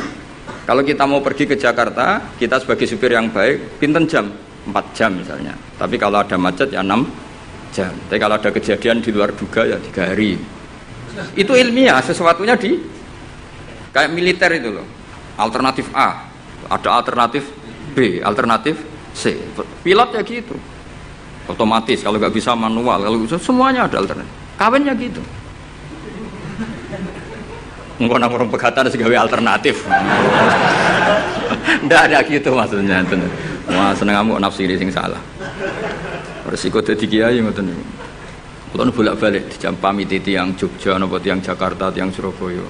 Kalau kita mau pergi ke Jakarta, kita sebagai supir yang baik, pinten jam? 4 jam misalnya. Tapi kalau ada macet ya 6 jam. Tapi kalau ada kejadian di luar duga ya 3 hari. Itu ilmiah, sesuatunya di kayak militer itu loh. Alternatif A, ada alternatif B, alternatif C. Pilot ya gitu. Otomatis kalau nggak bisa manual, kalau bisa semuanya ada alternatif. Kawinnya gitu. Engko nang orang pegatan segawe alternatif. Ndak ada gitu maksudnya. Wah, seneng kamu nafsiri sing salah. Resiko dadi kiai ngoten niku. Kula bolak-balik dijampami tiyang Jogja napa tiyang Jakarta, tiyang Surabaya.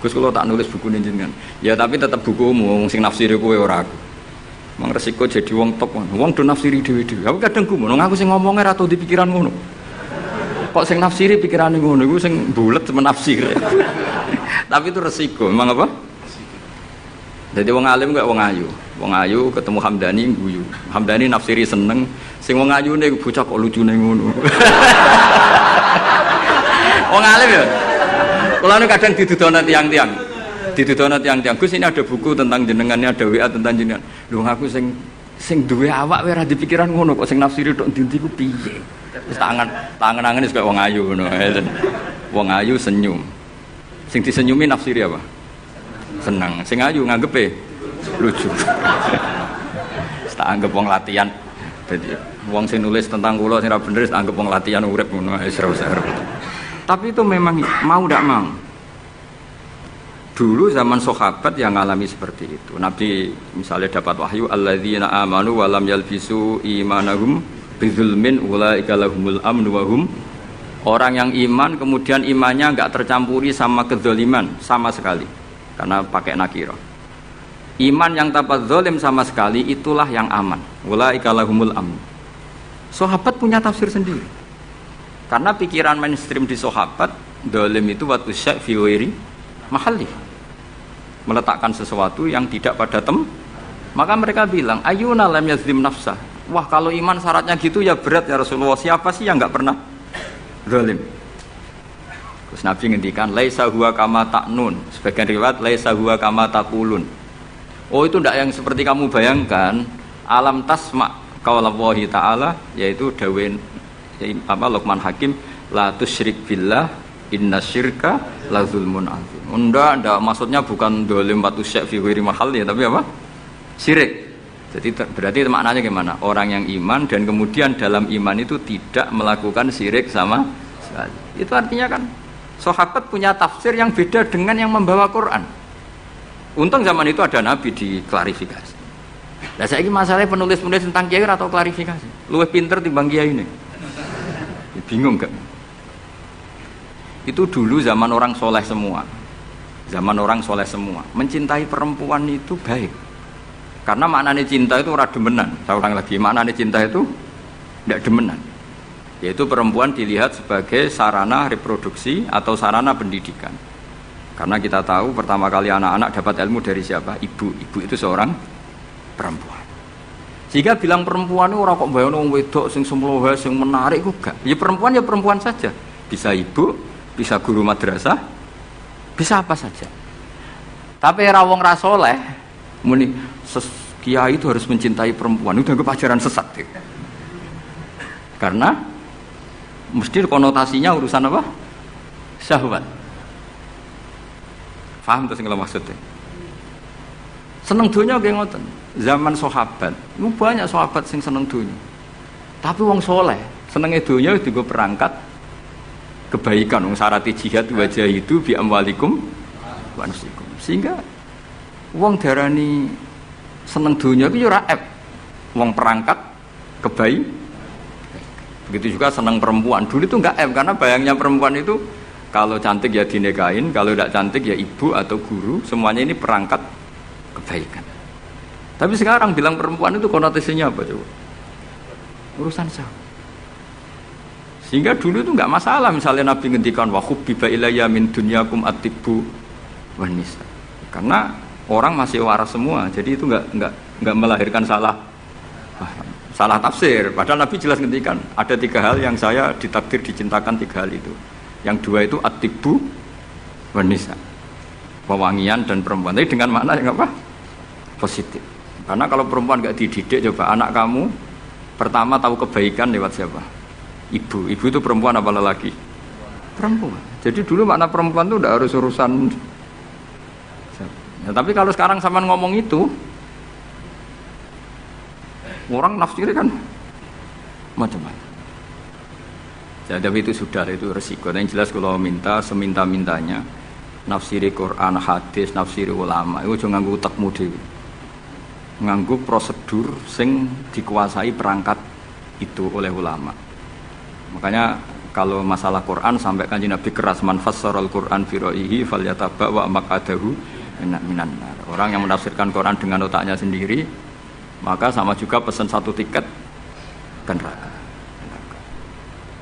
Gus kula tak nulis buku jenengan. Ya tapi tetap bukumu wong sing nafsiri kowe ora aku. Mang resiko jadi wong top. Wong do nafsiri dhewe-dhewe. Aku kadang gumun, aku sing ngomongnya ra tau di pikiran ngono. Kok sing nafsiri pikirane ngono iku sing bulet semen nafsir. Tapi itu resiko, memang apa? Jadi wong alim gak wong ayu. Wong ayu ketemu Hamdani guyu. Hamdani nafsiri seneng, sing wong ayune bocah kok lucune ngono. Wong alim ya. Kula nu kadang didudono tiang-tiang. Didudono tiang-tiang. Gus ini ada buku tentang jenengannya, ada WA tentang jenengan. Lho aku sing duwe awak wae ora dipikiran ngono kok sing nafsiri tok ndi ku piye. Wis tangan-tangan wis kaya wong ayu ngono. Wong ayu senyum. Sing disenyumi nafsiri apa? Senang. Sing ayu nganggepe lucu. Tak anggap wong latihan. Dadi wong sing nulis tentang kula sing ra bener tak anggap wong latihan urip ngono wis ora usah. Tapi itu memang mau ndak mau. Dulu zaman sahabat yang ngalami seperti itu. Nabi misalnya dapat wahyu alladzina amanu wa lam yalbisu imanahum bidzulmin ulaika lahumul amnu wa hum. Orang yang iman kemudian imannya enggak tercampuri sama kezaliman sama sekali. Karena pakai nakirah. Iman yang tanpa zalim sama sekali itulah yang aman. Ulaika lahumul amn. Sahabat punya tafsir sendiri. Karena pikiran mainstream di sahabat, zalim itu watu syai' fi ghairi mahalli. Meletakkan sesuatu yang tidak pada maka mereka bilang, "Ayyuna lam yazlim nafsah." Wah, kalau iman syaratnya gitu ya berat ya Rasulullah. Siapa sih yang enggak pernah zalim? Terus Nabi ngendikan laisa huwa kama ta'nun, sebagian riwayat laisa huwa kama taqulun. Oh itu tidak yang seperti kamu bayangkan. Alam tasma qaulallahi ta'ala, yaitu dawuh Luqman Hakim, la tusyrik billah innasyirka la zulmun azim. Ndak maksudnya bukan zalim watu syai' fi ghairi mahalli, tapi apa? Syirik. Jadi berarti maknanya gimana? Orang yang iman dan kemudian dalam iman itu tidak melakukan syirik sama sekali. Itu artinya kan sahabat punya tafsir yang beda dengan yang membawa Quran. Untung zaman itu ada Nabi diklarifikasi. Nah saya ini masalahnya penulis-penulis tentang kiai atau klarifikasi. Luwih pinter timbang kiai ini. Bingung gak? Itu dulu zaman orang soleh semua. Zaman orang soleh semua. Mencintai perempuan itu baik. Karena maknanya cinta itu ora demenan. Saya ulang lagi, maknanya cinta itu tidak demenan. Yaitu perempuan dilihat sebagai sarana reproduksi atau sarana pendidikan. Karena kita tahu pertama kali anak-anak dapat ilmu dari siapa? Ibu. Ibu itu seorang perempuan. Jika bilang perempuan itu orang kok bayang wong wedok sing semlohe sing menarik ku gak. Ya perempuan saja. Bisa ibu, bisa guru madrasah, bisa apa saja. Tapi era wong ra saleh muni kiai itu harus mencintai perempuan. Itu dianggap ajaran sesat. Karena mesti konotasinya urusan apa? Syahwat. Paham tuh sing kula maksudnya? Seneng dunia kayak ngoten. Zaman sahabat, itu banyak sahabat sing seneng dunia. Tapi wong soleh, senengnya dunia itu gue perangkat kebaikan. Wong syarat jihad wajah itu bi amwalikum wa anfusikum. Sehingga wong darani seneng dunia itu yo raib. Wong perangkat kebaikan. Begitu juga seneng perempuan. Dulu itu enggak karena bayangnya perempuan itu kalau cantik ya dinikahin, kalau tidak cantik ya ibu atau guru, semuanya ini perangkat kebaikan. Tapi sekarang bilang perempuan itu konotasinya apa coba? Urusan syahwat. Sehingga dulu itu enggak masalah misalnya Nabi ngendikan wa hubbiba ilayya min dunyakum at-tibbu wan nisa. Karena orang masih waras semua, jadi itu enggak melahirkan salah tafsir. Padahal Nabi jelas ngendikan ada 3 hal yang saya ditakdir dicintakan, 3 hal itu. Yang 2 itu at-tibbu wan nisa. Pewangian dan perempuan. Tapi dengan makna yang apa? Positif. Karena kalau perempuan nggak dididik, coba anak kamu pertama tahu kebaikan lewat siapa? Ibu. Ibu itu perempuan apa lelaki? Perempuan. Jadi dulu makna perempuan itu udah harus urusan. Ya, tapi kalau sekarang sama ngomong itu, orang nafsirnya kan macam-macam. Ya, tapi itu sudah itu resiko. Yang jelas kalau minta seminta-mintanya nafsiri Quran, hadis, nafsiri ulama itu jangan nganggo utekmu dhewe. Nganggo prosedur sing dikuasai perangkat itu oleh ulama. Makanya kalau masalah Quran sampai Kanjeng Nabi keras man fassarul Quran fi ra'yihi falyataba wa maqadahu minan nar. Orang yang menafsirkan Quran dengan otaknya sendiri maka sama juga pesan 1 tiket ke neraka.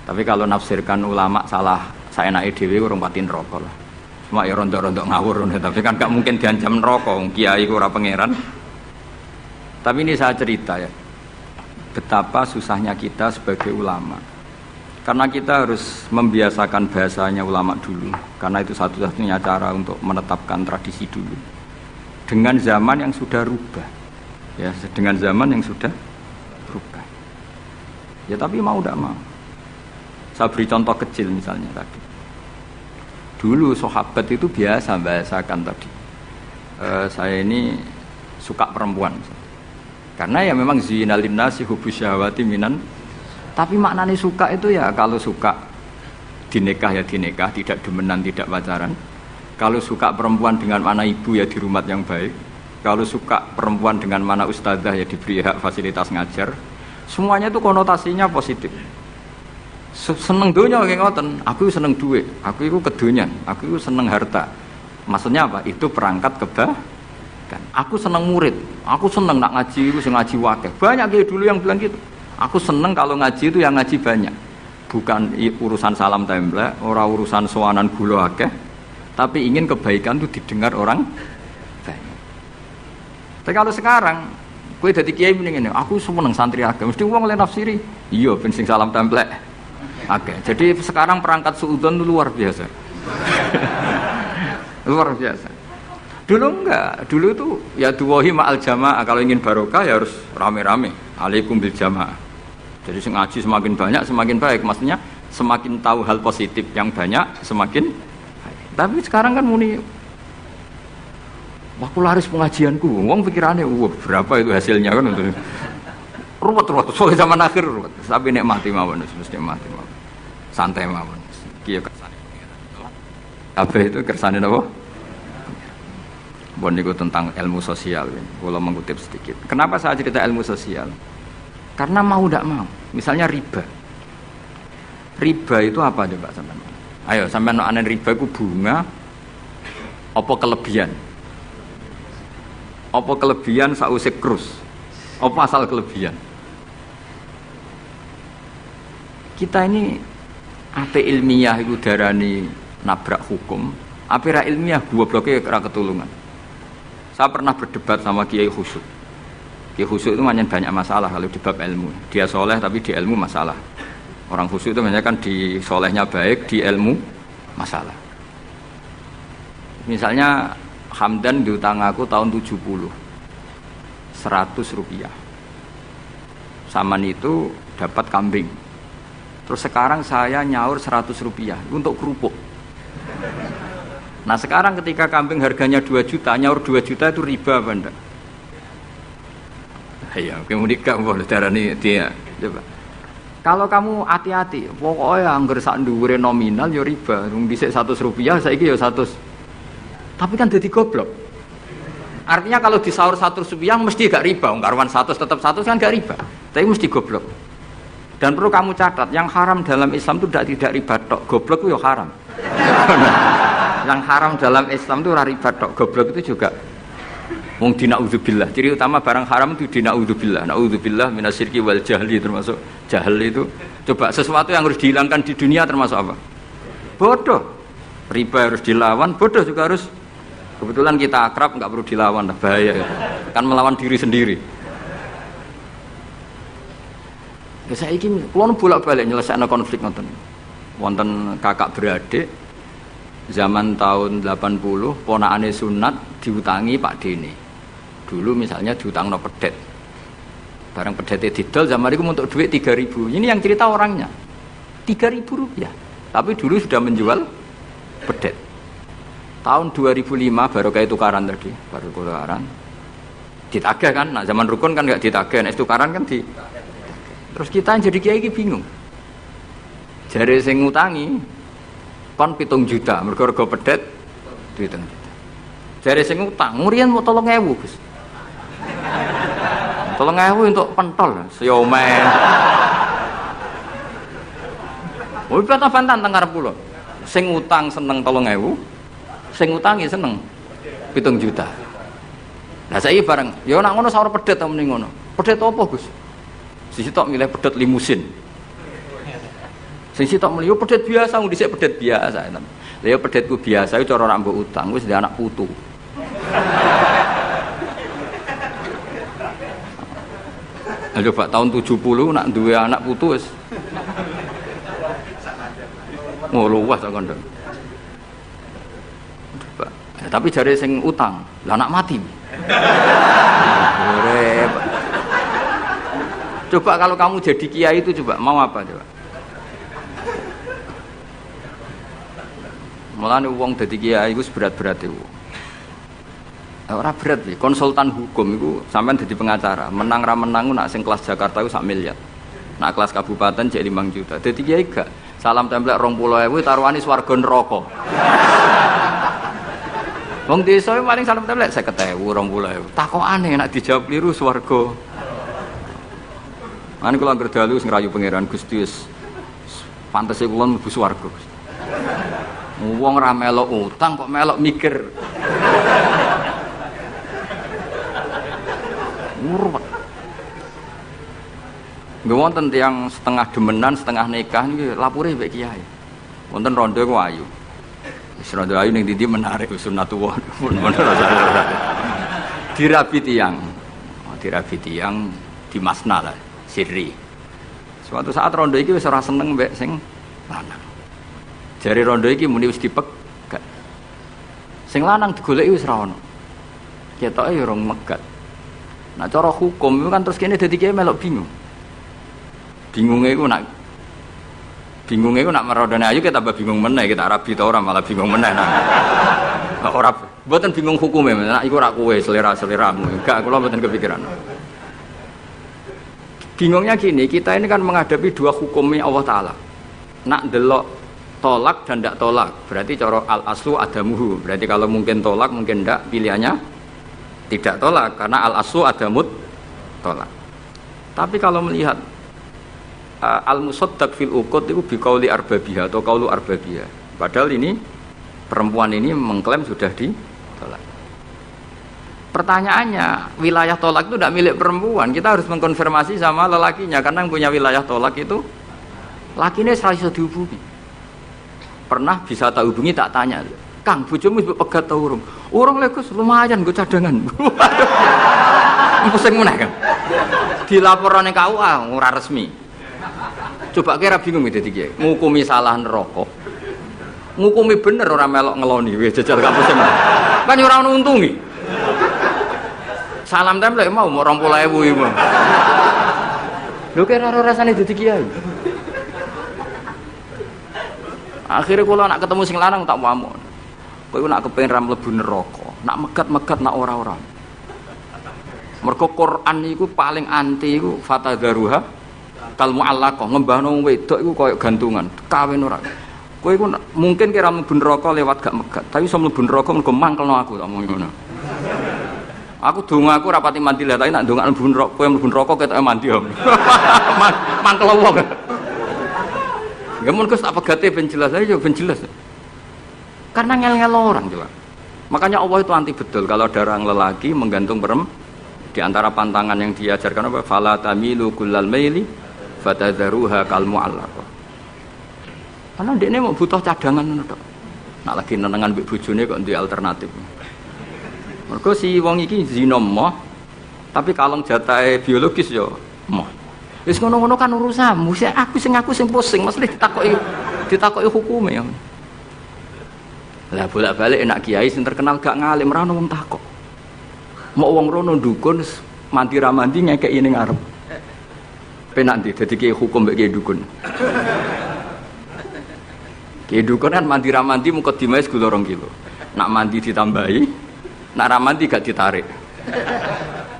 Tapi kalau nafsirkan ulama salah saenake dhewe urung pati neraka lah. Cuma ya rontok-rontok ngawur, tapi kan gak mungkin diancam neraka, kiai ku ora pangeran. Tapi ini saya cerita ya, betapa susahnya kita sebagai ulama. Karena kita harus membiasakan bahasanya ulama dulu, karena itu satu-satunya cara untuk menetapkan tradisi dulu. Dengan zaman yang sudah rubah, ya, dengan zaman yang sudah rubah. Ya tapi mau tidak mau. Saya beri contoh kecil misalnya tadi. Dulu sahabat itu biasa bahasakan tadi. Saya ini suka perempuan. Karena ya memang zinalin nasi hubus syahwati minan. Tapi maknanya suka itu ya kalau suka dinikah ya dinikah, tidak demenan, tidak pacaran. Kalau suka perempuan dengan mana ibu ya di rumah yang baik. Kalau suka perempuan dengan mana ustadzah ya diberi hak fasilitas ngajar. Semuanya itu konotasinya positif. Seneng dunia kayak ngoten, aku seneng duit, aku itu kedonyan, aku itu seneng harta. Maksudnya apa? Itu perangkat kebaikan. Aku seneng murid, aku seneng nak ngaji, aku seneng ngaji wakeh. Banyak kayak dulu yang bilang gitu. Aku seneng kalau ngaji itu yang ngaji banyak. Bukan urusan salam template, orang urusan soanan gula akeh, tapi ingin kebaikan itu didengar orang banyak. Tapi kalau sekarang, kowe dadi kiai mending ngene, aku seneng santri akeh, mesti wong oleh nafsiri. Iya, ben sing salam template. Oke, jadi sekarang perangkat suudzon itu luar biasa. Luar biasa. Dulu enggak, dulu itu ya duwahi ma'al jamaah, kalau ingin barokah ya harus rame-rame. Alaikum bil jamaah. Jadi ngaji semakin banyak semakin baik, maksudnya semakin tahu hal positif yang banyak semakin baik. Tapi sekarang kan muni aku laris pengajianku, wong pikirannya wah berapa itu hasilnya kan untuk ruwet soal zaman akhir ruwet. Tapi nikmati mawon, mesti nikmati mawon. Santai mawon. Kiye kersane pengiran. Apa itu kersane napa? Bon niku tentang ilmu sosial. Kalau mengutip sedikit. Kenapa saya cerita ilmu sosial? Karena mau tidak mau. Misalnya riba. Riba itu apa coba sampean? Ayo sampean anen riba itu bunga apa kelebihan? Apa kelebihan sausik krus? Apa asal kelebihan? Kita ini apa ilmiah itu darani nabrak hukum, Apa ilmiah gobloknya ora ketulungan. Saya pernah berdebat sama Kiai Khusyuk. Kiai Khusyuk itu banyak masalah kalau di bab ilmu. Dia soleh tapi di ilmu masalah. Orang khusyuk itu banyak kan di solehnya baik, di ilmu masalah. Misalnya Hamdan diutang aku tahun 70 100 rupiah. Saman itu dapat kambing. Terus sekarang saya nyaur 100 rupiah untuk kerupuk. Nah sekarang ketika kambing harganya 2 juta, nyaur 2 juta itu riba apa enggak? Iya, kemudian kamu darah ini dia. Coba. Kalau kamu hati-hati, pokoknya anggar sak dhuwure nominal ya riba. Wong dhisik 100 rupiah, saiki ya 100. Tapi kan jadi goblok. Artinya kalau disaur 100 rupiah mesti gak riba. Wong karuan 100 tetap 100 kan gak riba. Tapi mesti goblok. Dan perlu kamu catat, yang haram dalam Islam itu tidak riba tok. Goblok itu ya haram. Yang haram dalam Islam itu riba tok, goblok itu juga. Wong dina'udzubillah. Ciri utama barang haram itu dina'udzubillah. Na'udzubillah minasyirki wal jahli, termasuk jahil itu. Coba sesuatu yang harus dihilangkan di dunia termasuk apa? Bodoh. Riba harus dilawan, bodoh juga harus. Kebetulan kita akrab nggak perlu dilawan, bahaya gitu. Kan melawan diri sendiri. Ya saya ingin, kalau bolak-balik nyelesaikan konflik nonton. Wonten kakak beradik. Zaman tahun 80, ponakane sunat diutangi Pak Dene. Dulu misalnya diutangno pedet. Barang pedete didol zaman itu untuk duit 3.000. Ini yang cerita orangnya. 3.000 rupiah. Tapi dulu sudah menjual pedet. Tahun 2005 baru kayak tukaran tadi, baru tukaran. Ditagih kan, nah zaman rukun kan nggak ditagih, nah tukaran kan di. Terus kita yang jadi kiai bingung. Jare sing ngutangi kon 7 juta, mergo pedet duit 7 juta. Jare sing utang, ngurian mau 3.000, Gus. 3.000 untuk pentol, siomen. Oh, bantah teng ngarep kula. Sing utang seneng 3.000, sing utangi seneng 7 juta. Lah saiki bareng, ya nek ngono saur pedet ta mending ngono. Pedet apa, Gus? Sisi tok milih pedet limusin. Sisi tok melihat pedet biasa, dhisik pedet biasa. Lah ya pedetku biasa itu cara nak mbok utang wis anak putu. Coba tahun 70 nak duwe anak putu wis. Luas kok kandha. Coba. Tapi jare sing utang, lah anak mati. Coba kalau kamu jadi kiai itu coba mau apa coba? Mulane wong dadi kiai iku berat-berat iku. Ora berat iki, konsultan hukum iku sampean dadi pengacara, menang ra menang nak sing kelas Jakarta iku 1 miliar. Nak kelas kabupaten cek 5 juta. Dadi kiai gak. Salam templek 20.000 taruhane swarga neraka. Wong desa paling salam templek 50.000, 20.000. Takokane nek dijawab kliru swarga. Mane kula anggere dalu sing rayu pangeran Gusti wis pantese kula mlebu swarga. Wong ra melok utang kok melok mikir. Murwat. Nggih wonten tiyang setengah demenan, setengah nikah niki lapure mbek kiai. Wonten rondo ku ayu. Wis rondo ayu ning ndi menarik sunatullah. Dirabi tiyang. Dirabi tiyang di masna lah, sirri. Suatu saat rondo iki wis ora seneng mbek sing lanang. Jari rondo iki muni wis dipegat. Sing lanang digoleki wis ra ono. Ketoke ya rong megat. Nah cara hukum itu kan terus kene dadi kiai melok bingung. Bingunge iku nak merondone ayu kita tambah bingung meneh, kita rabi ta ora malah bingung meneh. Nah, ora mboten bingung hukume, nek iku ora kowe selera-seleramu. Enggak, kula mboten kepikiran. Bingungnya gini, kita ini kan menghadapi dua hukumnya Allah Ta'ala. Nak delok tolak dan tidak tolak, berarti cara al-aslu adamuhu, berarti kalau mungkin tolak mungkin tidak, pilihannya tidak tolak karena al-aslu adamut tolak. Tapi kalau melihat al-musaddaq fil uqud itu biqauli arbabiha atau qaulu arbabiha, padahal ini perempuan ini mengklaim sudah ditolak. Pertanyaannya, wilayah tolak itu tidak milik perempuan, kita harus mengkonfirmasi sama lelakinya karena yang punya wilayah tolak itu lakinya serasa dihubungi. Pernah bisa tak hubungi, tak tanya Kang, bojomu wis pegat ta urung? Urung lek Gus, lumayan nggo cadangan. Pusing meneh kan. Dilaporane KUA ora resmi. Coba kira bingung dadi kiai. Ngukumi salah neraka. Ngukumi bener ora melok ngeloni wis jajal gak pusing. Kan ora ono untungi. Salam templek mau 20.000 iki. Lho kira ora rasane dadi kiai. Akhirnya kalau nak ketemu sing lanang tak pamon. Kowe nak kepengin ra mlebu neraka, nak megat-megat nak ora-ora. Mergo Quran iku paling anti iku fatadzaruha kal muallaqah, ngembahno wedok iku koyo gantungan, kawin ora. Kowe iku mungkin kira mlebu neraka lewat gak megat, tapi iso mlebu neraka mergo mangkelno aku tak omong ngono. Aku donga aku rapati mandi lah, tapi nak ndongak mlebu neraka, kowe mlebu neraka ketoke mandi om. Mangkel wong. Gamun Gus tak pegate ben jelas aja ben jelas. Karena ngel-ngel orang coba. Makanya Allah itu anti betul kalau ada orang lelaki menggantung di antara pantangan yang diajarkan apa? Fala tamilu kullal maili fatadzaruha kal muallaqah. Karena ndekne mau butuh cadangan ngono tok. Nak lagi nenengan mbek bojone kok duwe alternatif. Mergo si wong iki zina moh tapi kalong jatahe biologis ya moh. Wis ngono-ngono kan urusanmu. Aku sing pusing, mesti ditakoki hukume ya. Lah bolak-balik enak kiai sing terkenal gak ngalim ra ono wong takok. Mau wong rono dukun mandi ra mandi ngekeki ning arep. Penak ndi dadi kiai hukum mbek kiai dukun. Kiai dukun kan mandi ra mandi mukadimah segula 2 kilo. Nak mandi ditambahi, nak ra mandi gak ditarik.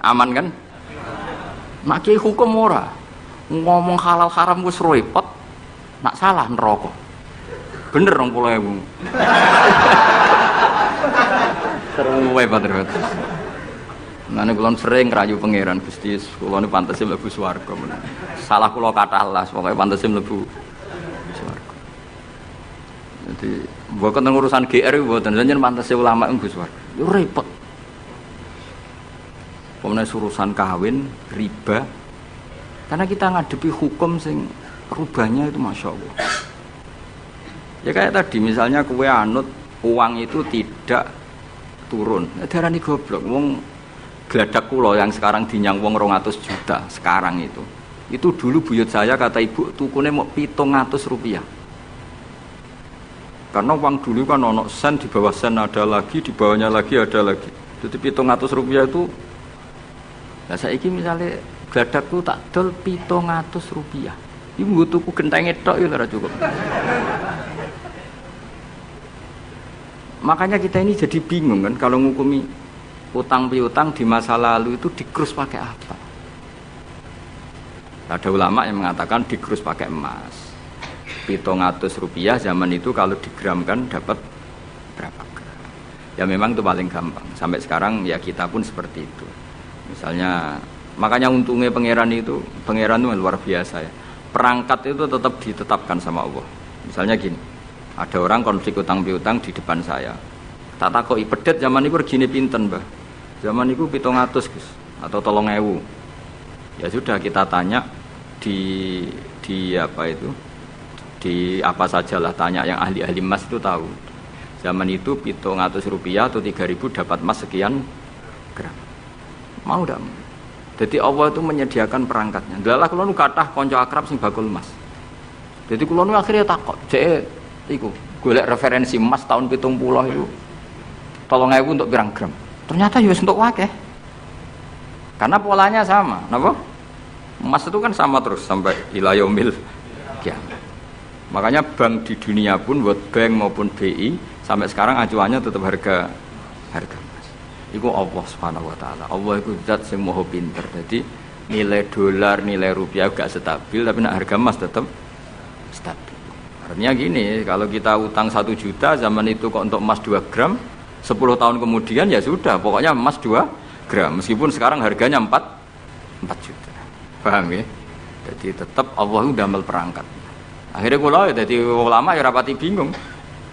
Aman kan? Nak kiai hukum ora. Ngomong halal haram wis repot. Nak salah neraka. Bener 20.000. Seru wae padahal. Nane kula sering rayu pangeran Gusti, kula niku pantese mlebu swarga. Salah kula kathah las, pokoke pantese mlebu swarga. Jadi mboten urusan GR mboten, jenengan pantese ulama mlebu swarga. Yo repot. Pemene urusan kawin, riba. Karena kita ngadepi hukum sing rubahnya itu Masya Allah. Ya kayak tadi misalnya kue anut uang itu tidak turun. Darani goblok. Wong geladak kula yang sekarang dinyang wong 200 juta sekarang itu. Itu dulu buyut saya kata ibu tukune mau 700 rupiah. Karena uang dulu kan ono sen, di bawah sen ada lagi, di bawahnya lagi ada lagi. Jadi 700 rupiah itu. Nah saiki misalnya geladakku tak dol 700 rupiah. Ibu tuku gentenge tok ya ora cukup. Makanya kita ini jadi bingung kan kalau ngukumi utang piutang di masa lalu itu dikrus pakai apa? Ada ulama yang mengatakan dikrus pakai emas. 700 rupiah zaman itu kalau digramkan dapat berapa gram? Ya memang itu paling gampang. Sampai sekarang ya kita pun seperti itu. Misalnya makanya untungnya pangeran itu luar biasa ya. Perangkat itu tetap ditetapkan sama Allah. Misalnya gini. Ada orang konflik utang piutang di depan saya. Tak takoki pedet zaman itu regine pinten, Mbah? Zaman itu 700, Gus, atau 3.000. Ya sudah kita tanya di apa itu? Di apa sajalah tanya yang ahli-ahli emas itu tahu. Zaman itu 700 rupiah atau 3.000 dapat emas sekian gram. Mau ndak? Jadi Allah itu menyediakan perangkatnya. Dalah kula nu kathah kanca akrab sing bakul emas. Jadi kula nu akhirnya takok, jek iku golek referensi emas tahun 70 itu 3.000 untuk pirang gram. Ternyata ya wis entuk akeh. Karena polanya sama, napa? Emas itu kan sama terus sampai ila yaumil kiamat. Makanya bank di dunia pun World Bank maupun BI sampai sekarang acuannya tetap harga emas. Iku Allah Subhanahu wa taala. Allah iku zat sing maha pinter. Jadi nilai dolar, nilai rupiah gak stabil tapi nak harga emas tetap stabil. Artinya gini, kalau kita utang 1 juta zaman itu kok untuk emas 2 gram 10 tahun kemudian ya sudah pokoknya emas 2 gram meskipun sekarang harganya 4 juta. Paham ya? Jadi tetap Allah itu damel perangkat. Akhirnya kula ya dadi ulama ya rapati bingung.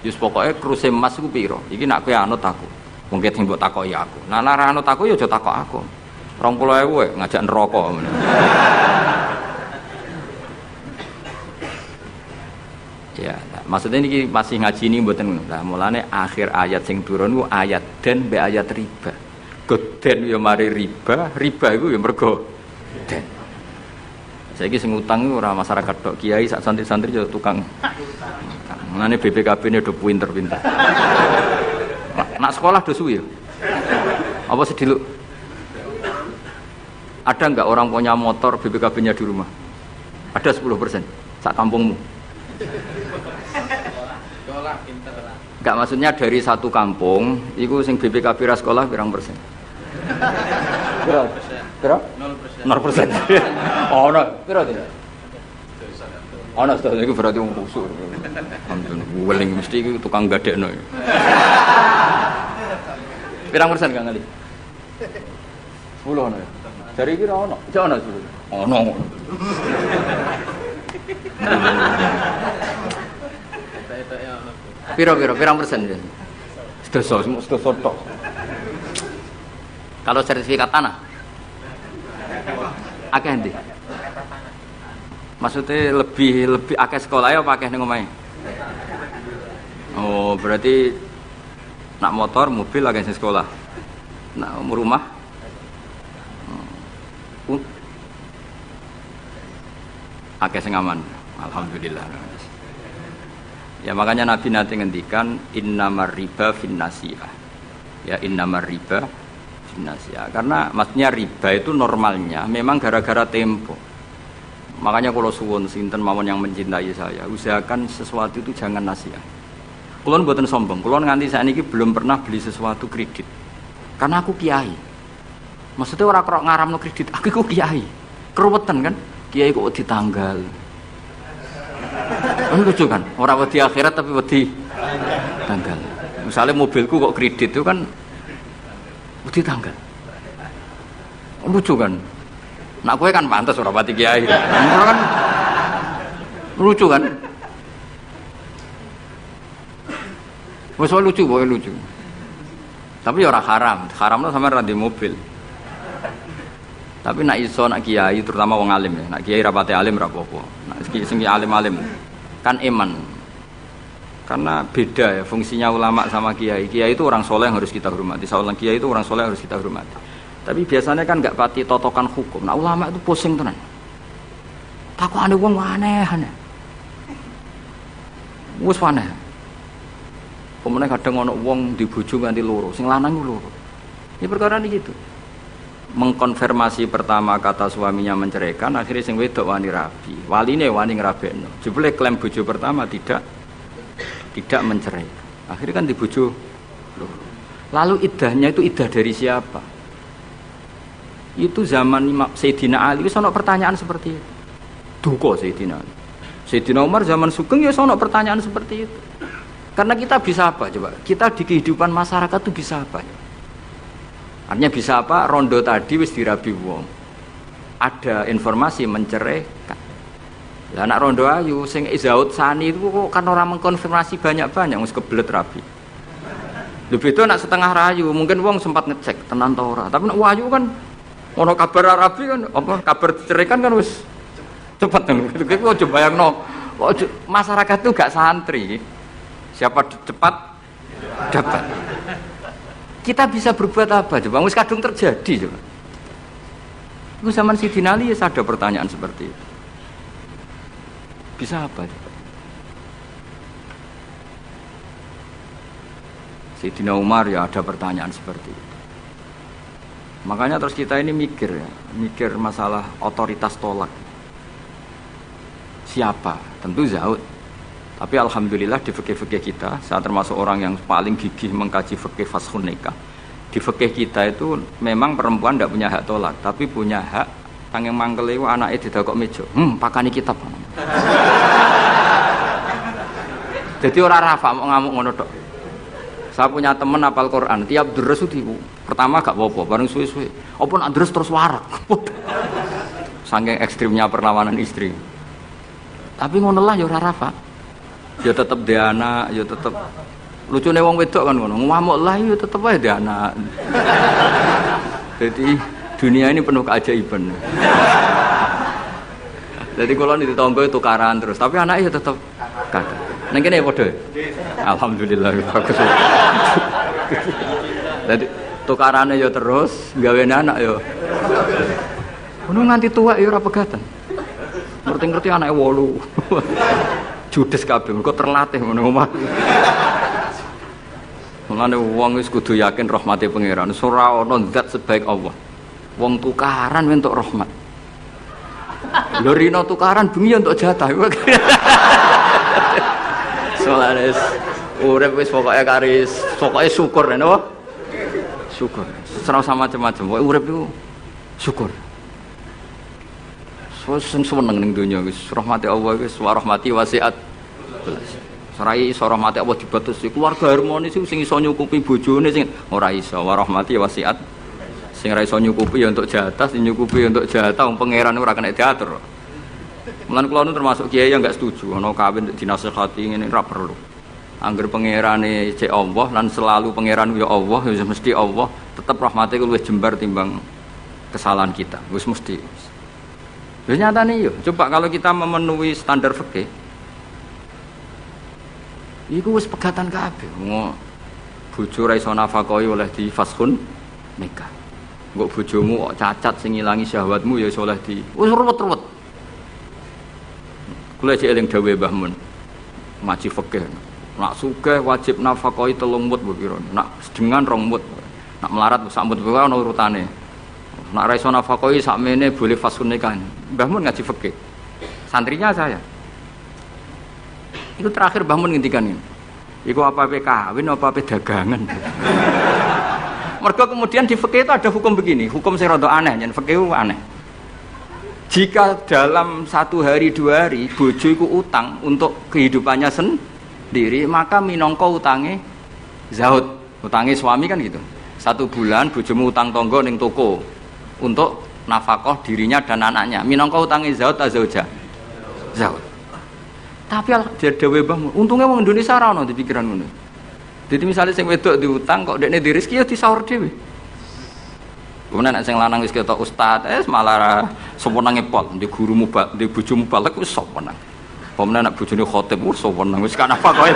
Yus pokoknya kruse emas ku piro? Iki nak kowe anut aku. Mungkin sing mbok takoki aku. Nah nek anut aku ya aja takok aku. 20.000 ngajak neraka ngono. Ya, Maksudnya ini masih ngaji ini mboten. Lah mulane akhir ayat sing turun ku ayat den be ayat riba. Goden ya mari riba, riba iku ya mergo den. Saiki sing utang iku ora masyarakat tok, kiai sak santri-santri yo tukang. Mulane BPKB-ne do pinter-pinter. Nak sekolah do suwi ya. Apa sediluk? Ada enggak orang punya motor BPKB-nya di rumah? Ada 10% sak kampungmu. Enggak, maksudnya dari satu kampung itu sing BPKB ra sekolah pirang persen? Pira? 0%. Oh, no. Pira tidak? Oh, no, itu berarti wong kusuk. Alhamdulillah, weling mesti iku tukang gadekno. Pirang persen Kang Ali? 10 ono ya. Dari iki ra ono. Jek ono 10. Ono. Pirang persen ya? Sedoso tok. Kalau sertifikat tanah akeh ndi? Maksudnya lebih akeh sekolah ya apa akeh ning omahe? Oh, berarti nak motor, mobil akeh sing sekolah. Nak rumah akeh sing aman. Alhamdulillah. Ya makanya Nabi nanti ngendikan innamar riba finnasiyah. Ya innamar riba finnasiyah. Karena maksudnya riba itu normalnya memang gara-gara tempo. Makanya kalau suwun sinten mawon yang mencintai saya, usahakan sesuatu itu jangan nasiah. Kulon mboten sombong, kulon nganti sakniki belum pernah beli sesuatu kredit. Karena aku kiai. Maksudnya orang kok ngaramno kredit, aku kiai. Keruwetan kan? Kiai kok ditanggal. Kan lucu kan? Orang wedi akhirat tapi wedi tanggal. Misalnya mobilku kok kredit itu kan wedi tanggal. Lucu kan? Nak kowe kan pantes ora pati kiai. Kan lucu kan? Wes lucu, boy lucu. Tapi ora haram. Haramno sampe ra ndek mobil. Tapi nak iso nak kiai terutama wong alim ya. Nak kiai rapate alim ra apa-apa. Nak sing alim-alim kan iman. Karena beda ya fungsinya ulama sama kiai. Kiai itu orang soleh yang harus kita hormati. Seorang kiai itu orang soleh yang harus kita hormati. Tapi biasanya kan enggak pati totokan hukum. Nah ulama itu pusing tenan. Takokane wong aneh-aneh. Wis aneh. Pemene kadang ana wong di bojo nganti loro, sing lanang ku loro. Ini perkara ini gitu. Mengkonfirmasi pertama kata suaminya menceraikan, akhirnya sing wedok wani rabi. Waline wani ngrabekno. Jebule klaim bojo pertama tidak mencerai. Akhirnya kan di bojo loro. Lalu iddahnya itu iddah dari siapa? Itu zaman Sayyidina Ali wis ana pertanyaan seperti itu. Duka Sayyidina Ali. Sayyidina Umar zaman Sugeng ya ana pertanyaan seperti itu. Karena kita bisa apa coba? Kita di kehidupan masyarakat itu bisa apa? Artinya bisa apa? Rondo tadi wis dirabi wong. Ada informasi menceraikan. Lah anak rondo ayu sing Izaud Sani itu kok kan orang mengkonfirmasi banyak-banyak wis kebelet rabi. Lebih itu anak setengah rayu, mungkin wong sempat ngecek tenan ta ora. Tapi nek wayu kan ono kabar rabi kan apa kabar ceraikan kan wis cepet kan. Kowe coba bayangno. Masyarakat itu gak santri. Siapa cepat dapat. Kita bisa berbuat apa coba? Wis kadung terjadi coba. Itu zaman Sayyidina Ali ada pertanyaan seperti itu. Bisa apa coba? Sayyidina Umar ya ada pertanyaan seperti itu. Makanya terus kita ini mikir masalah otoritas tolak. Siapa? Tentu Zaud. Tapi alhamdulillah di fikih-fikih kita, saya termasuk orang yang paling gigih mengkaji fikih fashun nikah. Di fikih kita itu memang perempuan tidak punya hak tolak, tapi punya hak yang mangkel itu anaknya didakok meja. Pakani kitab. Jadi orang rafa mau ngamuk ngono tok. Saya punya teman hafal Quran, tiap deres itu pertama gak apa-apa, bareng suwe-suwe. Apa nak deres terus warak. Saking ekstrimnya perlawanan istri. Tapi ngono lah ya ora rafa. Ya tetep dia anak, ya tetep lucune wong wedok kan ngono. Ngamuk lah ya tetep ae dia anak. Jadi dunia ini penuh keajaiban. Jadi kalau di tetangga itu tukaran terus, tapi anaknya ya tetep kata. Neng kene padha. Alhamdulillah bagus. Dadi tukarane ya terus, gawe anak ya. Ngono nganti tuwek ya ora pegatan. Ngerti-ngerti anake 8. Judes kabeh mergo terlatih ngono omah. Mulane wong wis kudu yakin rahmate pangeran. Ora ana zat sebaik Allah. Wong tukaran entuk rahmat. Lho rino tukaran bengi entuk jatah. Soalnya urip wis pokoke syukur napa? Syukur. Ora sama macam-macam. Pokoke urip iku syukur. Sing seneng ning donya wis rahmati Allah wis wa rahmati wasiat. Sarai iso rahmati Allah dibatasi keluarga harmonis sing iso nyukupi bojone sing ora iso wa rahmati wasiat. Sing ora iso nyukupi ya untuk jatah, sing nyukupi untuk jatah wong pangeran ora kena diatur. Mulan kula nu termasuk kiai yang enggak setuju ana kawin dinasehati ngene ora perlu. Angger pangerane cek Allah lan selalu pangeran ya Allah ya mesti Allah, tetep rahmate luwih jembar timbang kesalahan kita. Wis mesti. Lha nyatane yo, coba kalau kita memenuhi standar fikih. Iku wis pegatan kabeh. Bojo ra iso nafakahi oleh di fashun nikah. Engko bojomu kok cacat sing ngilangi syahwatmu ya iso oleh di wis ruwet-ruwet. Kula cek eling dawuhe Mbah Mun. Ngaji fikih. Nak sugih wajib nafakahi 3 mut mbok kira. Nak sedengan 2 mut. Nak melarat sak mut wae ana urutane. Nak ra iso nafakahi sakmene boleh fashun nikah. Mbah Mun ngaji fikih. Santrinya saya. Itu terakhir Mbah Mun ngendikan ini. Iku apa-apa kawin apa-apa dagangan. Mergo kemudian di fikih itu ada hukum begini, hukum sing rada aneh, yen fikih itu aneh. Jika dalam 1 hari 2 hari bojo iku utang untuk kehidupannya sendiri, maka minangka utange zahud. Utange suami kan gitu. 1 bulan bojomu utang tangga ning toko untuk nafkah dirinya dan anaknya. Minangka utange zahud ta zauja? Zahud. Tapi dhewe Mbah, untungnya wong Indonesia ora ono di pikiran ngono. Jadi misalnya sing wedok diutang kok dekne di rezeki ya disaur dhewe. Kemudian nek sing lanang wis ketok ustaz, malah sewenenge pol, di guru mubal, di bojomu balik wis sewenang. Pemenang nek bojone khotib wis sewenang wis kan apa kowe.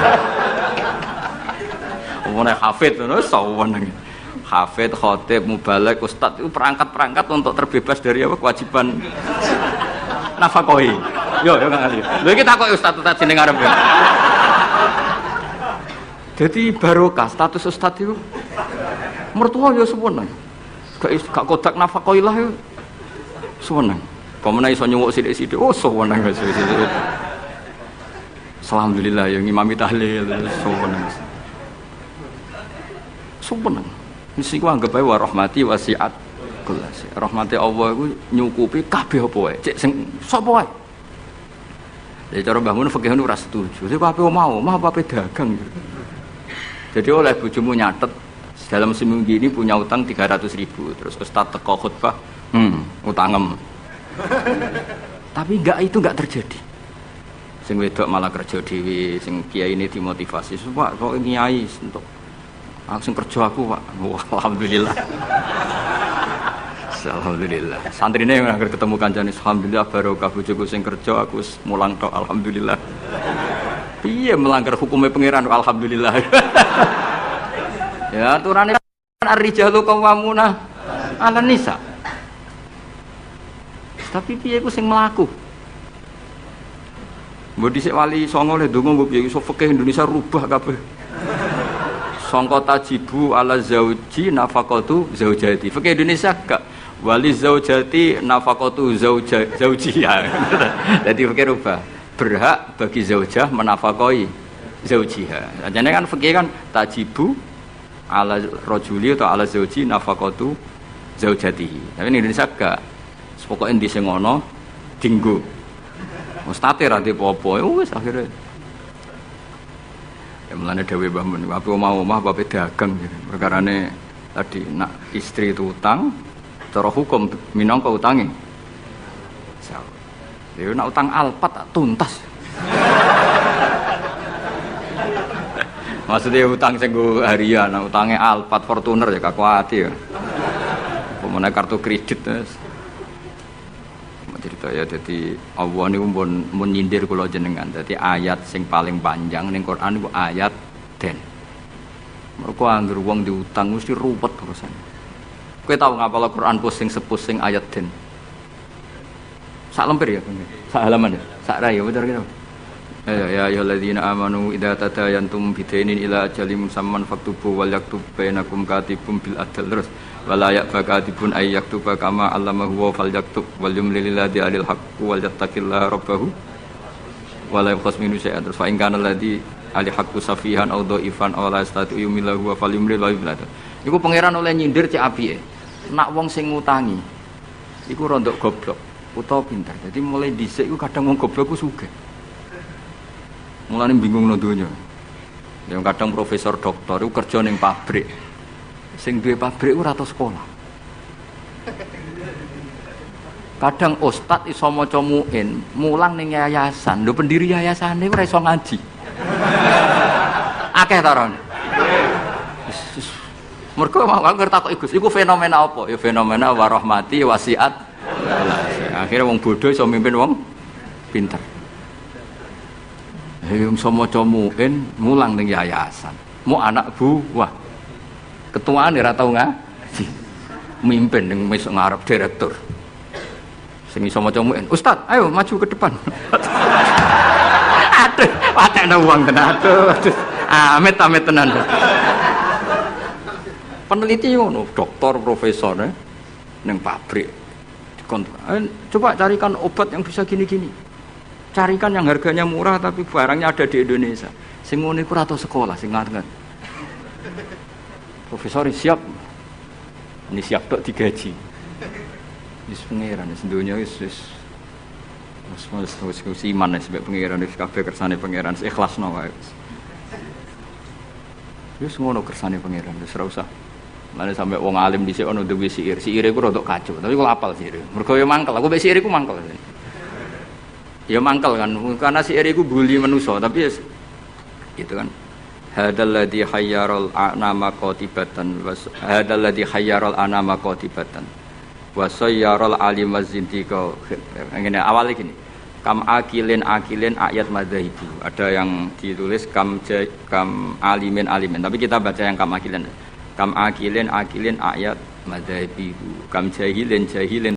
Omone hafid ngono sewenang. Hafid, khotib, mubalek, ustaz itu perangkat-perangkat untuk terbebas dari apa kewajiban nafkahi. Yo nggak ngerti. Lho iki takoki ustaz jeneng arep ya. Jadi barokah status ustaz itu mertua ya sewenang. Gak kodak nafkahilah ya sewenang. Pemenang iso nyuwuk sithik-sithik oh sewenang wis. Alhamdulillah ya ngimami tahlil sewenang. Sewenang. Mesti ku anggap ae wa rahmati wasiat kelas. Rahmati Allah iku nyukupi kabeh apa wae. Cek sing sapa wae. Jadi cara Mbah Mun fikih ora setuju. Jadi apa mau apa dagang gitu. Jadi oleh bojomu nyatet dalam seminggu ini punya utang 300.000. Terus ustaz teko khutbah, utangem. Tapi itu enggak terjadi. Sing wedok malah kerja dhewe, sing kiai ini dimotivasi. Pak, kok kiai untuk aku sing kerja aku, Pak. Wah, alhamdulillah. Alhamdulillah. Santrine yang akhir ketemu kancane, alhamdulillah barokah bojoku sing kerja aku mulang tok alhamdulillah. Piye melanggar hukumnya pangeran alhamdulillah. Ya aturane ar-rijalu qawwamuna 'alan nisa. Tapi piye ku sing mlaku? Mbok dhisik wali songo le ndonga mbok piye iso fikih Indonesia rubah kabeh. Sangka tajibu ala zauji nafaqatu zaujati. Fikih Indonesia gak wali zaujati nafaqatu zaujiha. Jadi fikih rubah. Berhak bagi zaujah menafkahi zaujiha. Jadi kan fikih kan tajibu ala rajuli atau ala zauji nafaqatu zaujatihi. Tapi in Indonesia gak. Pokoke endi sing ngono dinggo. Ustate ra dipo-opo wis akhire. Ya mulane dhewe Mbah Mun, apa mau omah apa dagang gitu. Perkarane tadi nak istri itu utang, cara hukum minangka utange. Ya nak utang alpat tak tuntas. Maksudnya utang sing go harian, utange alpat Fortuner ya kakuati ya. Pemene kartu kredit wis. cerita ya. Jadi Allah niku mun nyindir kula jenengan. Dadi ayat sing paling panjang ning Quran niku ayat den. Mergo anggere wong diutang mesti ruwet urusan. Kowe tau ngapal Quran pusing sepusing ayat den. Sak lemper ya, sak halaman ya, sak rai ya bener gitu. Ya ayyuhalladzina amanu idza tadayantum bidainin ila ajalin musamman faktubu wal yaktub bainakum katibun bil adl terus wala ya'fakatibun ay yaktuba kama allamahu wa fal yaktub wal yumlil ladzi alil haqqu wal yattaqillaha rabbahu wala yaqas minu syai'an terus fa in kana ladzi alil haqqu safihan aw dhaifan aw la yastati yumilahu wa fal yumlil wa yumlil. Iku pangeran oleh nyindir cek apike. Nak wong sing ngutangi iku rondok goblok utawa pinter. Jadi mulai dhisik iku kadang wong goblok ku sugih. Mulane bingung no donya. Yang kadang profesor doktor iku kerja ning pabrik. Sing duwe pabrik ora tau sekolah. Kadang ustad iso maca muin, mulang ning yayasan. Lho pendiri yayasane ora iso ngaji. Akeh ta ron. Mergo mau ngerti Gus, iku fenomena apa? Ya fenomena warahmati wasiat. Akhirnya wong bodoh iso mimpin wong pinter. Yang sama comuin mulang ning yayasan. Mu anak buah. Ketuaan ora tau ngaji. Mimpin ning mesuk ngarep direktur. Sing iso maca muin, "Ustaz, ayo maju ke depan." Aduh, patekno wong tenan. Aduh. Amit-amit tenan. Peneliti ngono, doktor, profesor ning pabrik. Coba carikan obat yang bisa gini-gini. Carikan yang harganya murah tapi barangnya ada di Indonesia. Sing ngene iku ora tau sekolah sing ngarep. Profesor siap. Ini siap tok digaji. Wis pangeran wis donya wis iman wis mbek pangeran wis kabeh kersane pangeran ikhlasno wae. Wis ngono kersane pangeran wis ora usah. Mane sampe wong alim dhisik ono duwe siir. Siire ku rodok kacau, tapi kok apal siire. Mergo yo mangkel. Aku mbek siire ku mangkel. Ya mangkel kan, karena si iku bully manusa, tapi ya gitu kan. Hadzal ladzi khayyaral anama qatibatan was hadzal ladzi khayyaral anama qatibatan wa sayyaral alim wazintika. Ngene awale gini. Kam akilin ayat madzhabu. Ada yang ditulis kam alimin, tapi kita baca yang kam akilin. Kam akilin ayat madzhabu. Kam jahilin